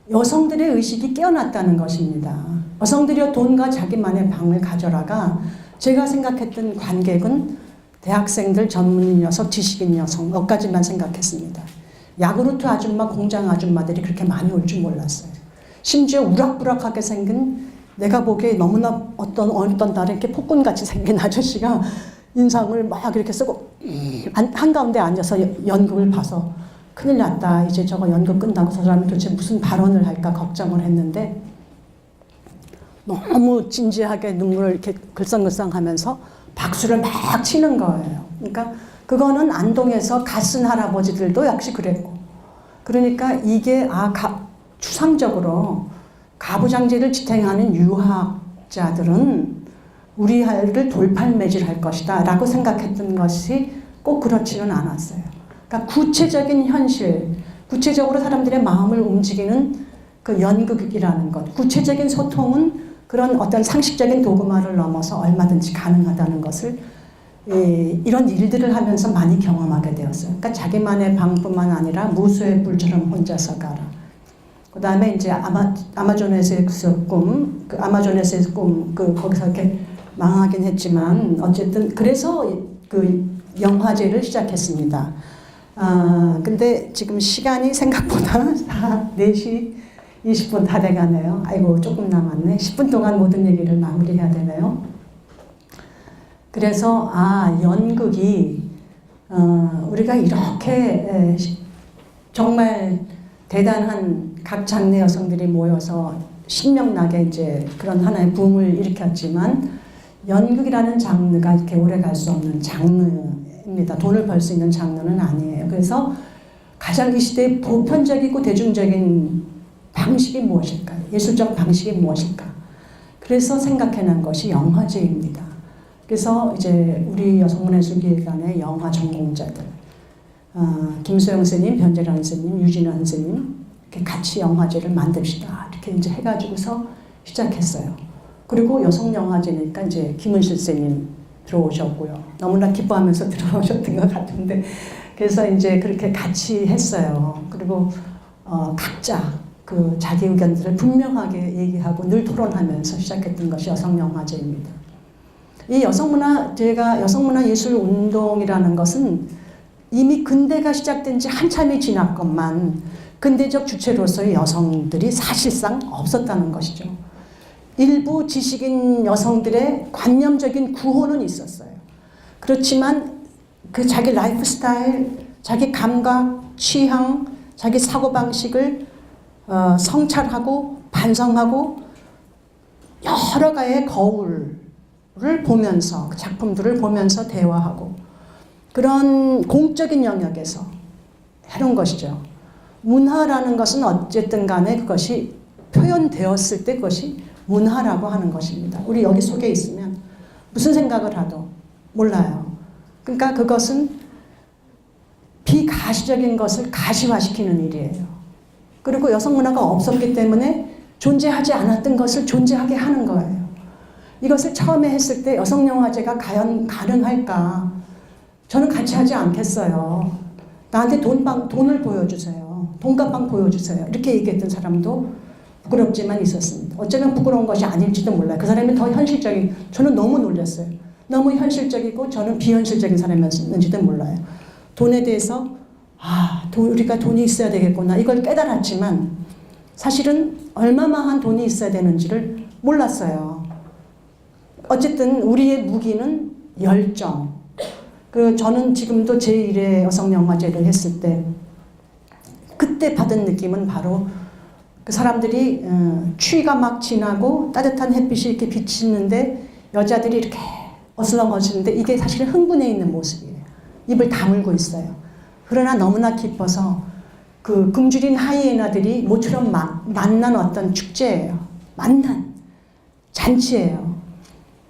Speaker 1: 여성들의 의식이 깨어났다는 것입니다. 여성들이여 돈과 자기만의 방을 가져라가 제가 생각했던 관객은 대학생들, 전문인 여성, 지식인 여성 몇 가지만 생각했습니다. 야구르트 아줌마, 공장 아줌마들이 그렇게 많이 올 줄 몰랐어요. 심지어 우락부락하게 생긴 내가 보기에 너무나 어떤 날에 이렇게 폭군같이 생긴 아저씨가 인상을 막 이렇게 쓰고 한가운데 앉아서 연극을 봐서 큰일 났다. 이제 저거 연극 끝나고 저 사람이 도대체 무슨 발언을 할까 걱정을 했는데 너무 진지하게 눈물을 이렇게 글썽글썽하면서 박수를 막 치는 거예요. 그러니까 그거는 안동에서 갓쓴 할아버지들도 역시 그랬고 그러니까 이게 추상적으로 가부장제를 지탱하는 유학자들은 우리 아이를 돌팔매질할 것이다 라고 생각했던 것이 꼭 그렇지는 않았어요. 그러니까 구체적인 현실, 구체적으로 사람들의 마음을 움직이는 그 연극이라는 것, 구체적인 소통은 그런 어떤 상식적인 도그마를 넘어서 얼마든지 가능하다는 것을 이런 일들을 하면서 많이 경험하게 되었어요. 그러니까 자기만의 방뿐만 아니라 무수의 뿔처럼 혼자서 가라. 그 다음에 이제 아마존에서의 꿈, 거기서 이렇게 망하긴 했지만 어쨌든 그래서 그 영화제를 시작했습니다. 근데 지금 시간이 생각보다 4시 20분 다 돼가네요. 아이고 조금 남았네. 10분 동안 모든 얘기를 마무리해야 되네요. 그래서 연극이 우리가 이렇게 정말 대단한 각 장르 여성들이 모여서 신명나게 이제 그런 하나의 붐을 일으켰지만 연극이라는 장르가 이렇게 오래 갈 수 없는 장르입니다. 돈을 벌 수 있는 장르는 아니에요. 그래서 가장 이 시대의 보편적이고 대중적인 방식이 무엇일까요? 예술적 방식이 무엇일까? 그래서 생각해낸 것이 영화제입니다. 그래서 이제 우리 여성문예술기획안의 영화 전공자들, 김소영 선생님, 변재란 선생님, 유진아 선생님 이렇게 같이 영화제를 만듭시다. 이렇게 이제 해가지고서 시작했어요. 그리고 여성영화제니까 이제 김은실 선생님 들어오셨고요. 너무나 기뻐하면서 들어오셨던 것 같은데 그래서 이제 그렇게 같이 했어요. 그리고 각자 그 자기 의견들을 분명하게 얘기하고 늘 토론하면서 시작했던 것이 여성영화제입니다. 이 제가 여성문화 예술 운동이라는 것은 이미 근대가 시작된 지 한참이 지났건만 근대적 주체로서의 여성들이 사실상 없었다는 것이죠. 일부 지식인 여성들의 관념적인 구호는 있었어요. 그렇지만 그 자기 라이프 스타일, 자기 감각, 취향, 자기 사고방식을 성찰하고 반성하고 여러 가지의 거울을 보면서 작품들을 보면서 대화하고 그런 공적인 영역에서 해놓은 것이죠. 문화라는 것은 어쨌든 간에 그것이 표현되었을 때 그것이 문화라고 하는 것입니다. 우리 여기 속에 있으면 무슨 생각을 하도 몰라요. 그러니까 그것은 비가시적인 것을 가시화시키는 일이에요. 그리고 여성 문화가 없었기 때문에 존재하지 않았던 것을 존재하게 하는 거예요. 이것을 처음에 했을 때 여성 영화제가 과연 가능할까? 저는 같이 하지 않겠어요. 나한테 돈을 보여주세요. 돈가방 보여주세요. 이렇게 얘기했던 사람도 부끄럽지만 있었습니다. 어쩌면 부끄러운 것이 아닐지도 몰라요. 그 사람이 더 현실적인, 저는 너무 놀랐어요. 너무 현실적이고 저는 비현실적인 사람이었는지도 몰라요. 돈에 대해서 우리가 돈이 있어야 되겠구나 이걸 깨달았지만 사실은 얼마만한 돈이 있어야 되는지를 몰랐어요. 어쨌든 우리의 무기는 열정. 저는 지금도 제1회 여성영화제를 했을 때 그때 받은 느낌은 바로 그 사람들이 추위가 막 지나고 따뜻한 햇빛이 이렇게 비치는데 여자들이 이렇게 어슬렁거리는데 이게 사실은 흥분해 있는 모습이에요. 입을 다물고 있어요. 그러나 너무나 기뻐서 그 굶주린 하이에나들이 모처럼 만난 어떤 축제예요. 만난 잔치예요.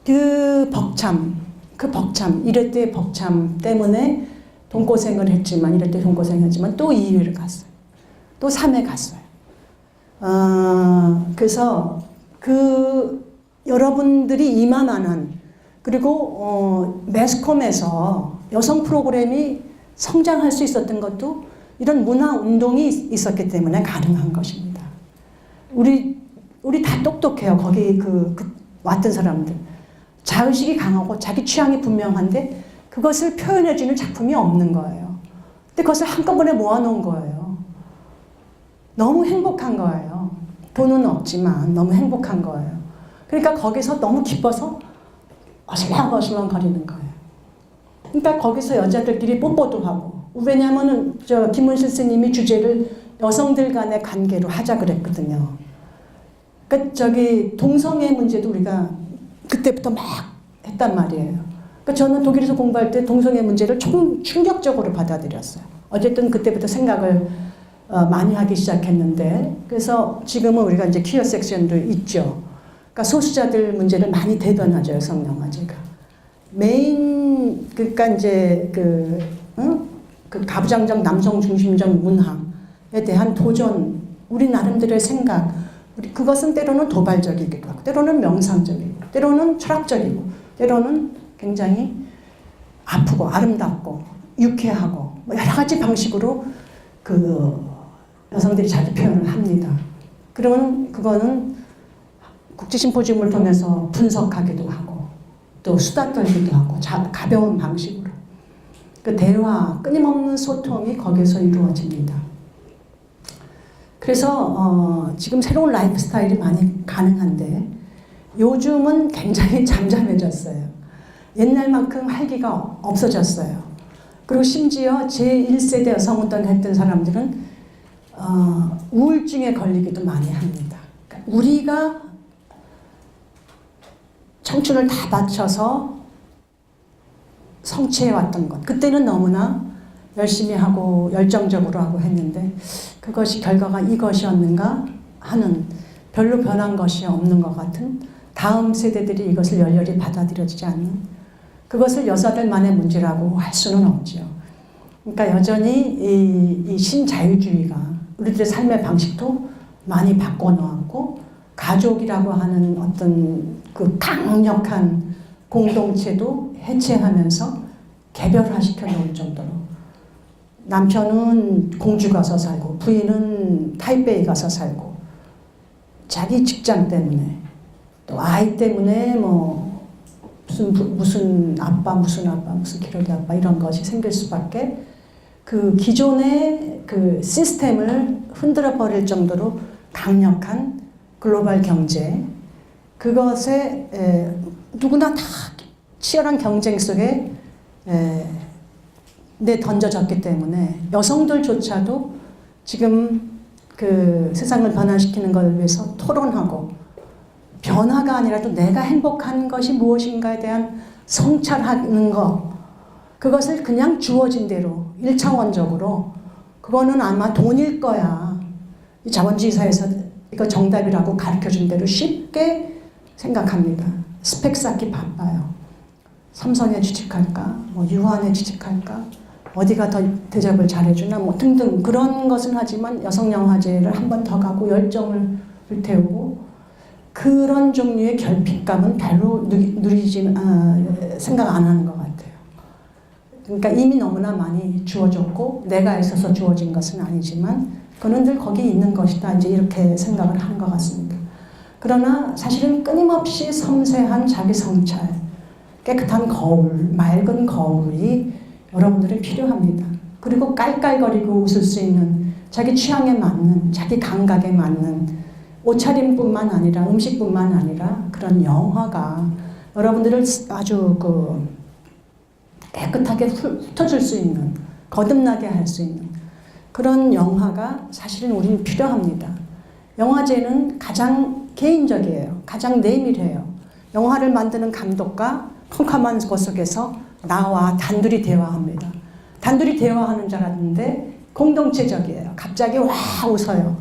Speaker 1: 그 벅참, 이럴 때 벅참 때문에 돈고생을 했지만, 이럴 때 돈고생했지만 또 2회를 갔어요. 또 3회 갔어요. 그래서 여러분들이 이만한 그리고 매스컴에서 여성 프로그램이 성장할 수 있었던 것도 이런 문화 운동이 있었기 때문에 가능한 것입니다. 우리 다 똑똑해요. 거기 왔던 사람들. 자의식이 강하고 자기 취향이 분명한데 그것을 표현해주는 작품이 없는 거예요. 근데 그것을 한꺼번에 모아놓은 거예요. 너무 행복한 거예요. 돈은 없지만 너무 행복한 거예요. 그러니까 거기서 너무 기뻐서 어슬렁어슬렁 거리는 거예요. 그러니까 거기서 여자들끼리 뽀뽀도 하고, 왜냐하면은 김은실 스님이 주제를 여성들 간의 관계로 하자 그랬거든요. 그러니까 동성애 문제도 우리가 그때부터 막 했단 말이에요. 그러니까 저는 독일에서 공부할 때 동성애 문제를 충격적으로 받아들였어요. 어쨌든 그때부터 생각을 많이 하기 시작했는데, 그래서 지금은 우리가 이제 퀴어 섹션도 있죠. 그러니까 소수자들 문제를 많이 대변하죠, 여성 영화제가. 메인, 그러니까 이제 그 가부장적 남성 중심적 문화에 대한 도전, 우리 나름대로의 생각, 그것은 때로는 도발적이기도 하고, 때로는 명상적이고, 때로는 철학적이고, 때로는 굉장히 아프고 아름답고 유쾌하고 여러 가지 방식으로 여성들이 자기 표현을 합니다. 그러면 그거는 국제심포지움을 통해서 분석하기도 하고 또 수다 떨기도 하고 가벼운 방식으로 그 대화, 끊임없는 소통이 거기서 이루어집니다. 그래서 지금 새로운 라이프 스타일이 많이 가능한데 요즘은 굉장히 잠잠해졌어요. 옛날만큼 활기가 없어졌어요. 그리고 심지어 제1세대 여성운동을 했던 사람들은 우울증에 걸리기도 많이 합니다. 그러니까 우리가 청춘을 다 바쳐서 성취해왔던 것, 그때는 너무나 열심히 하고 열정적으로 하고 했는데 그것이 결과가 이것이었는가 하는, 별로 변한 것이 없는 것 같은, 다음 세대들이 이것을 열렬히 받아들여지지 않는, 그것을 여자들만의 문제라고 할 수는 없죠. 그러니까 여전히 이 신자유주의가 우리들의 삶의 방식도 많이 바꿔놓았고, 가족이라고 하는 어떤 그 강력한 공동체도 해체하면서 개별화시켜 놓을 정도로, 남편은 공주 가서 살고 부인은 타이베이 가서 살고, 자기 직장 때문에 또 아이 때문에 무슨 기러기 아빠 이런 것이 생길 수밖에, 그 기존의 그 시스템을 흔들어 버릴 정도로 강력한 글로벌 경제, 그것에 누구나 다 치열한 경쟁 속에 내던져졌기 때문에 여성들조차도 지금 그 세상을 변화시키는 걸 위해서 토론하고, 변화가 아니라도 내가 행복한 것이 무엇인가에 대한 성찰하는 것, 그것을 그냥 주어진 대로 1차원적으로 그거는 아마 돈일 거야. 이 자본주의 사회에서 이거 정답이라고 가르쳐준 대로 쉽게 생각합니다. 스펙 쌓기 바빠요. 삼성에 취직할까? 뭐 유한에 취직할까? 어디가 더 대접을 잘해주나? 뭐 등등 그런 것은 하지만 여성영화제를 한 번 더 가고 열정을 불태우고 그런 종류의 결핍감은 별로 생각 안 하는 것 같아요. 그러니까 이미 너무나 많이 주어졌고 내가 있어서 주어진 것은 아니지만 그는 늘 거기 있는 것이다. 이제 이렇게 생각을 하는 것 같습니다. 그러나 사실은 끊임없이 섬세한 자기 성찰, 깨끗한 거울, 맑은 거울이 여러분들은 필요합니다. 그리고 깔깔거리고 웃을 수 있는 자기 취향에 맞는, 자기 감각에 맞는 옷차림뿐만 아니라 음식뿐만 아니라 그런 영화가 여러분들을 아주 깨끗하게 훑어줄 수 있는, 거듭나게 할 수 있는 그런 영화가 사실은 우리는 필요합니다. 영화제는 가장 개인적이에요. 가장 내밀해요. 영화를 만드는 감독과 컴컴한 것 속에서 나와 단둘이 대화합니다. 단둘이 대화하는 줄 알았는데 공동체적이에요. 갑자기 와 웃어요.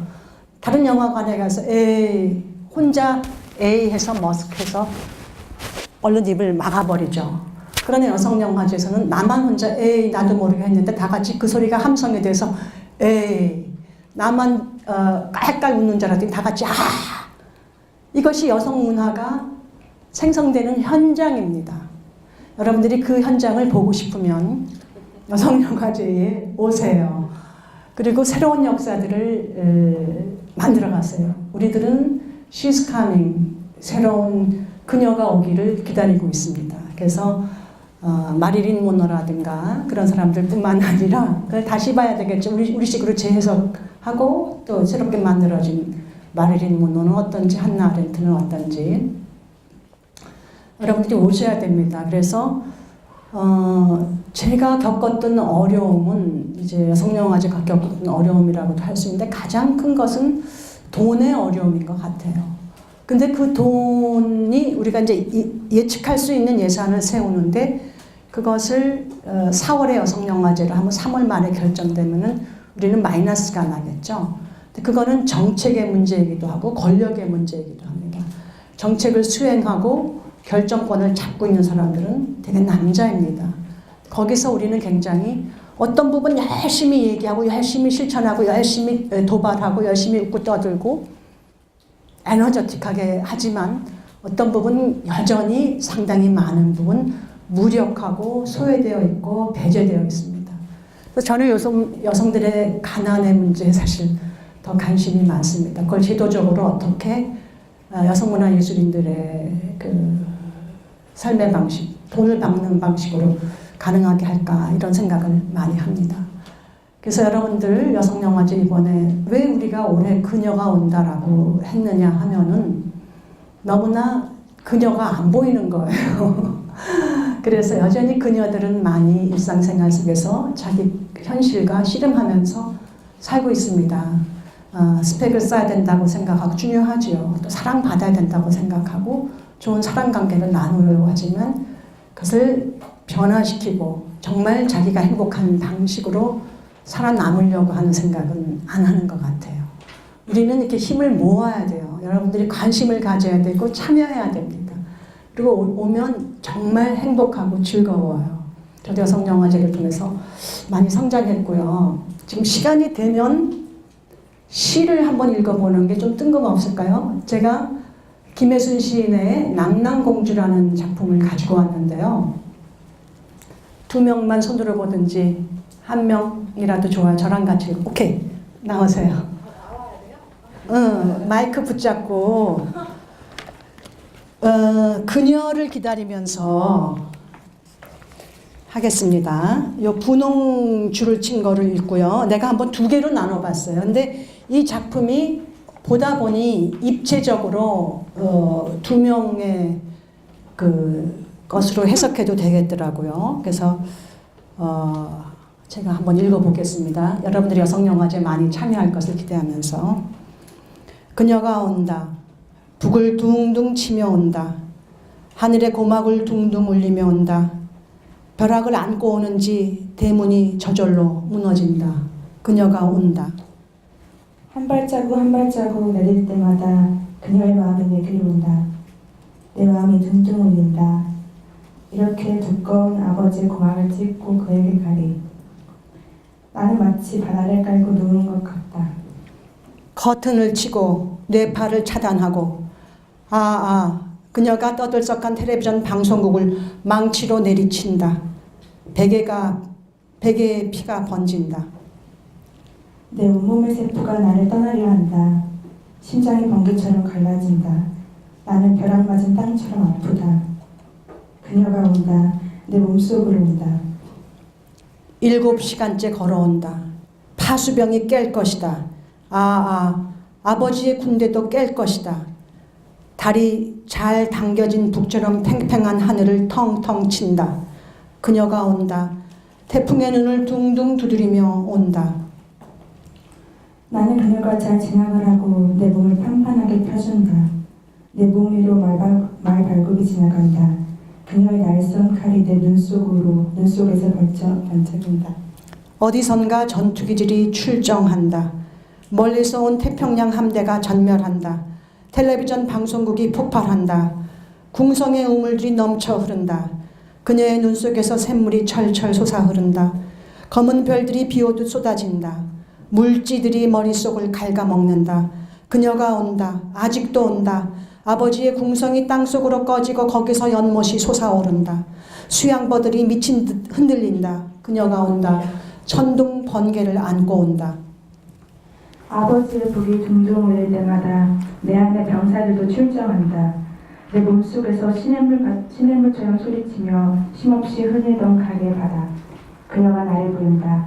Speaker 1: 다른 영화관에 가서 에이 혼자 에이 해서 머쓱해서 얼른 입을 막아버리죠. 그러나 여성영화제에서는 나만 혼자 에이 나도 모르게 했는데 다 같이 그 소리가 함성이 돼서 에이 나만 깔깔 웃는 줄 알았더니 다 같이 아 이것이 여성문화가 생성되는 현장입니다. 여러분들이 그 현장을 보고 싶으면 여성영화제에 오세요. 그리고 새로운 역사들을 만들어 가세요. 우리들은 She's coming, 새로운 그녀가 오기를 기다리고 있습니다. 그래서 마릴린 모노라든가 그런 사람들뿐만 아니라 그걸 다시 봐야 되겠죠. 우리식으로 재해석하고 또 새롭게 만들어진 마릴린 모노는 어떤지 한나 아렌트는 어떤지 여러분들이 오셔야 됩니다. 그래서 제가 겪었던 어려움은 이제 여성영화제가 겪었던 어려움이라고도 할 수 있는데 가장 큰 것은 돈의 어려움인 것 같아요. 근데 그 돈이 우리가 이제 예측할 수 있는 예산을 세우는데 그것을 4월에 여성영화제를 하면 3월 말에 결정되면은 우리는 마이너스가 나겠죠. 근데 그거는 정책의 문제이기도 하고 권력의 문제이기도 합니다. 정책을 수행하고 결정권을 잡고 있는 사람들은 되게 남자입니다. 거기서 우리는 굉장히 어떤 부분 열심히 얘기하고 열심히 실천하고 열심히 도발하고 열심히 웃고 떠들고 에너제틱하게 하지만 어떤 부분 여전히 상당히 많은 부분 무력하고 소외되어 있고 배제되어 있습니다. 그래서 저는 여성들의 가난의 문제에 사실 더 관심이 많습니다. 그걸 제도적으로 어떻게 여성문화예술인들의 그 삶의 방식, 돈을 받는 방식으로 가능하게 할까 이런 생각을 많이 합니다. 그래서 여러분들 여성영화제 이번에 왜 우리가 올해 그녀가 온다라고 했느냐 하면은 너무나 그녀가 안 보이는 거예요. 그래서 여전히 그녀들은 많이 일상생활 속에서 자기 현실과 씨름하면서 살고 있습니다. 스펙을 쌓아야 된다고 생각하고 중요하죠. 또 사랑받아야 된다고 생각하고 좋은 사랑관계를 나누려고 하지만 그것을 변화시키고 정말 자기가 행복한 방식으로 살아남으려고 하는 생각은 안 하는 것 같아요. 우리는 이렇게 힘을 모아야 돼요. 여러분들이 관심을 가져야 되고 참여해야 됩니다. 그리고 오면 정말 행복하고 즐거워요. 저도 여성영화제를 통해서 많이 성장했고요. 지금 시간이 되면 시를 한번 읽어보는 게 좀 뜬금없을까요? 제가 김혜순 시인의 낭낭공주라는 작품을 가지고 왔는데요. 2명만 손들어 보든지 1명이라도 좋아요. 저랑 같이 읽고. 오케이, 나오세요. 마이크 붙잡고 그녀를 기다리면서 하겠습니다. 요 분홍줄을 친 거를 읽고요. 내가 한번 2개로 나눠봤어요. 근데 이 작품이 보다 보니 입체적으로 2명의 그 것으로 해석해도 되겠더라고요. 그래서 제가 한번 읽어보겠습니다. 여러분들이 여성영화제 많이 참여할 것을 기대하면서 그녀가 온다. 북을 둥둥 치며 온다. 하늘의 고막을 둥둥 울리며 온다. 벼락을 안고 오는지 대문이 저절로 무너진다. 그녀가 온다.
Speaker 13: 한 발자국 한 발자국 내릴 때마다 그녀의 마음이 내게 온다. 내 마음이 둥둥 울린다. 이렇게 두꺼운 아버지의 고막을 찢고 그에게 가리. 나는 마치 바다를 깔고 누운 것 같다.
Speaker 1: 커튼을 치고 내 팔을 차단하고 그녀가 떠들썩한 텔레비전 방송국을 망치로 내리친다. 베개의 피가 번진다.
Speaker 13: 내 온몸의 세포가 나를 떠나려 한다. 심장이 번개처럼 갈라진다. 나는 벼락 맞은 땅처럼 아프다. 그녀가 온다. 내 몸속으로 온다.
Speaker 1: 7시간째 걸어온다. 파수병이 깰 것이다. 아버지의 군대도 깰 것이다. 다리 잘 당겨진 북처럼 팽팽한 하늘을 텅텅 친다. 그녀가 온다. 태풍의 눈을 둥둥 두드리며 온다.
Speaker 13: 나는 그녀가 잘 지나가라고 내 몸을 판판하게 펴준다. 내 몸 위로 말발굽이 지나간다. 그녀의 날선 칼이 내 눈속에서 번쩍인다.
Speaker 1: 어디선가 전투기들이 출정한다. 멀리서 온 태평양 함대가 전멸한다. 텔레비전 방송국이 폭발한다. 궁성의 우물들이 넘쳐 흐른다. 그녀의 눈 속에서 샘물이 철철 솟아 흐른다. 검은 별들이 비오듯 쏟아진다. 물쥐들이 머릿속을 갉아먹는다. 그녀가 온다. 아직도 온다. 아버지의 궁성이 땅속으로 꺼지고 거기서 연못이 솟아오른다. 수양버들이 미친 듯 흔들린다. 그녀가 온다. 천둥 번개를 안고 온다.
Speaker 13: 아버지의 북이 둥둥 울릴 때마다 내 안의 병사들도 출정한다. 내 몸속에서 시냇물처럼 소리치며 쉼없이 흐르던 가게 바다. 그녀가 나를 부른다.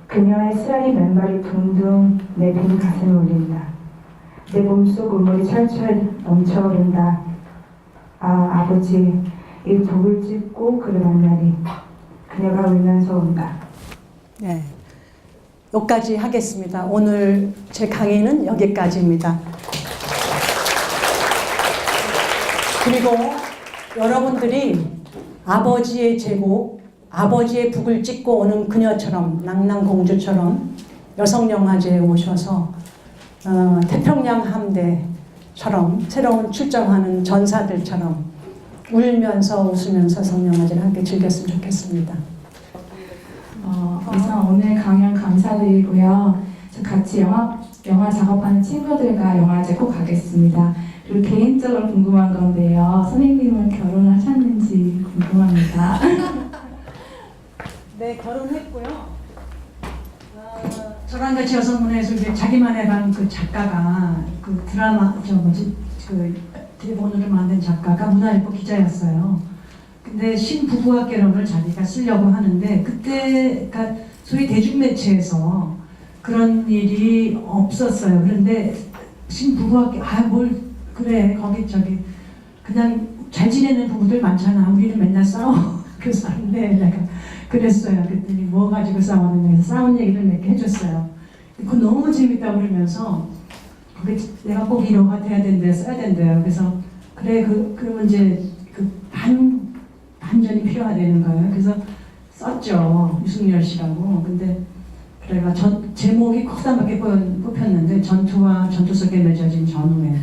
Speaker 13: 그녀의 쓰라리 맨발이 둥둥 내 빈 가슴을 울린다. 내 몸속 우물이 철철 넘쳐오른다. 아버지, 이 북을 찢고 그를 만나리. 그녀가 울면서 온다.
Speaker 1: 네, 여기까지 하겠습니다. 오늘 제 강의는 여기까지입니다. 그리고 여러분들이 아버지의 제국, 아버지의 북을 찢고 오는 그녀처럼, 낭낭공주처럼 여성영화제에 오셔서 태평양 함대처럼 새로운 출정하는 전사들처럼 울면서 웃으면서 성령화제를 함께 즐겼으면 좋겠습니다.
Speaker 13: 우선 오늘 강연 감사드리고요. 저 같이 영화 작업하는 친구들과 영화제 꼭 가겠습니다. 그리고 개인적으로 궁금한 건데요. 선생님은 결혼하셨는지 궁금합니다.
Speaker 1: 네, 결혼했고요. 저랑 같이 여성문화에서 이제 자기만의 방 그 작가가 그 드라마 그 대본으로 만든 작가가 문화일보 기자였어요. 근데 신부부학개론을 자기가 쓰려고 하는데 그때 그러니까 소위 대중매체에서 그런 일이 없었어요. 그런데 신부부학개론 뭘 그래 거기 그냥 잘 지내는 부부들 많잖아. 우리는 맨날 싸워. 그래서 안 돼. 내가 그랬어요. 그랬더니 뭐 가지고 싸웠느냐 해서 싸운 얘기를 몇 개 해줬어요. 그거 너무 재밌다고 그러면서 내가 꼭 1호가 돼야 된대요. 써야 된대요. 그래서 그래 그러면 이제 반전이 필요하다는 거예요. 그래서 썼죠. 유승열 씨라고. 근데 그래가 제목이 커다랗게 뽑혔는데 전투와 전투 속에 맺어진 전우회.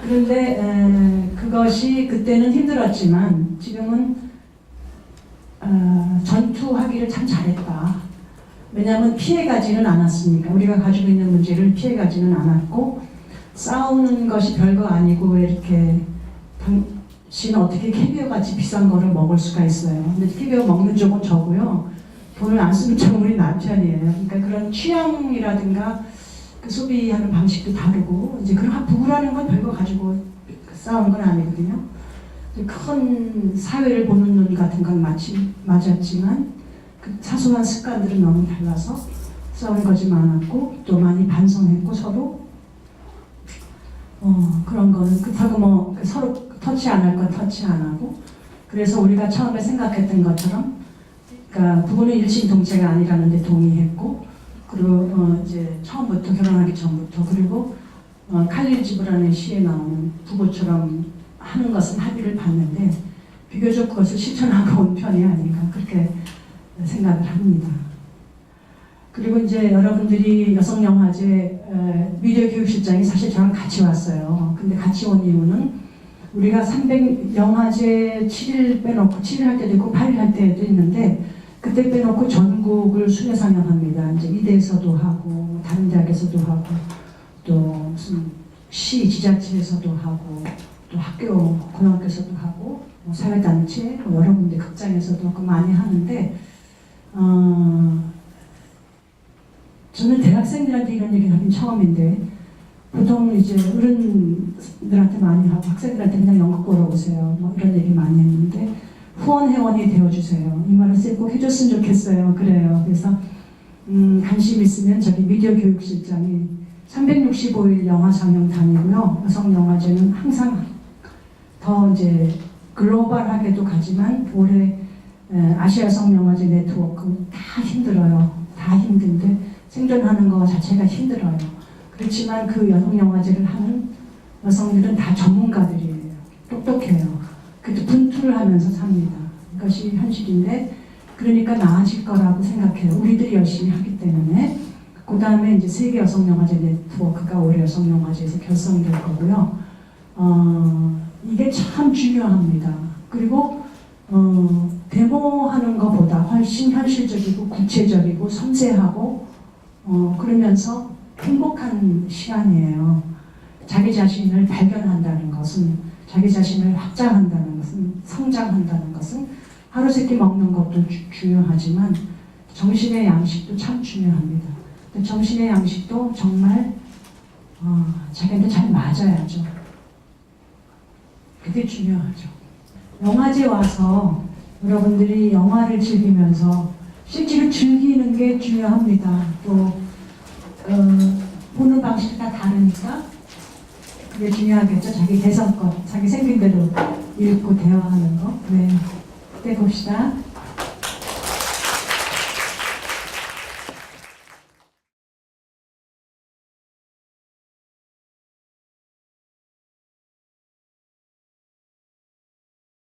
Speaker 1: 그런데 그것이 그때는 힘들었지만 지금은 전투하기를 참 잘했다. 왜냐하면 피해가지는 않았으니까. 우리가 가지고 있는 문제를 피해가지는 않았고 싸우는 것이 별거 아니고 왜 이렇게 당신 어떻게 캐비어같이 비싼 거를 먹을 수가 있어요. 근데 캐비어 먹는 쪽은 저고요. 돈을 안 쓰는 쪽은 우리 남편이에요. 그러니까 그런 취향이라든가 그 소비하는 방식도 다르고 이제 그런 부부라는 건 별거 가지고 싸우는 건 아니거든요. 큰 사회를 보는 눈 같은 건 맞았지만 그 사소한 습관들은 너무 달라서 싸우는 것이 많았고 또 많이 반성했고 서로 그런 거는 그렇다고 뭐 서로 터치 안 할 건 터치 안 하고 그래서 우리가 처음에 생각했던 것처럼 그러니까 부부는 일심동체가 아니라는데 동의했고 그리고 이제 처음부터 결혼하기 전부터 그리고 칼릴 지브란의 시에 나오는 부부처럼 하는 것은 합의를 봤는데 비교적 그것을 실천하고 온 편이 아닌가 그렇게 생각을 합니다. 그리고 이제 여러분들이 여성영화제 미디어 교육실장이 사실 저랑 같이 왔어요. 근데 같이 온 이유는 우리가 300 영화제 7일 빼놓고 7일 할 때도 있고 8일 할 때도 있는데 그때 빼놓고 전국을 순회 상영합니다. 이제 이대에서도 하고 다른 대학에서도 하고 또 무슨 시 지자체에서도 하고 또 학교 고등학교에서도 하고 뭐 사회단체 뭐 여러 군데 극장에서도 그 많이 하는데 저는 대학생들한테 이런 얘기를 하긴 처음인데 보통 이제 어른들한테 많이 하고 학생들한테 그냥 연극 보러 오세요. 뭐 이런 얘기 많이 했는데 후원 회원이 되어주세요. 이 말을 꼭 해줬으면 좋겠어요. 그래요. 그래서 관심 있으면 저기 미디어 교육실장이 365일 영화 상영 다니고요. 여성영화제는 항상 더 이제 글로벌하게도 가지만 올해 아시아 여성영화제 네트워크 다 힘들어요. 다 힘든데 생존하는 거 자체가 힘들어요. 그렇지만 그 여성영화제를 하는 여성들은 다 전문가들이에요. 똑똑해요. 그래도 분투를 하면서 삽니다. 그것이 현실인데 그러니까 나아질 거라고 생각해요. 우리들이 열심히 하기 때문에. 그 다음에 이제 세계 여성영화제 네트워크가 올해 여성영화제에서 결성될 거고요. 이게 참 중요합니다. 그리고 데모하는 것보다 훨씬 현실적이고 구체적이고 섬세하고 그러면서 행복한 시간이에요. 자기 자신을 발견한다는 것은, 자기 자신을 확장한다는 것은, 성장한다는 것은 하루 세끼 먹는 것도 중요하지만 정신의 양식도 참 중요합니다. 정신의 양식도 정말 자기한테 잘 맞아야죠. 그게 중요하죠. 영화제 와서 여러분들이 영화를 즐기면서 실제로 즐기는 게 중요합니다. 또 보는 방식이 다 다르니까 그게 중요하겠죠. 자기 개성껏, 자기 생긴 대로 읽고 대화하는 거. 네, 그때 봅시다.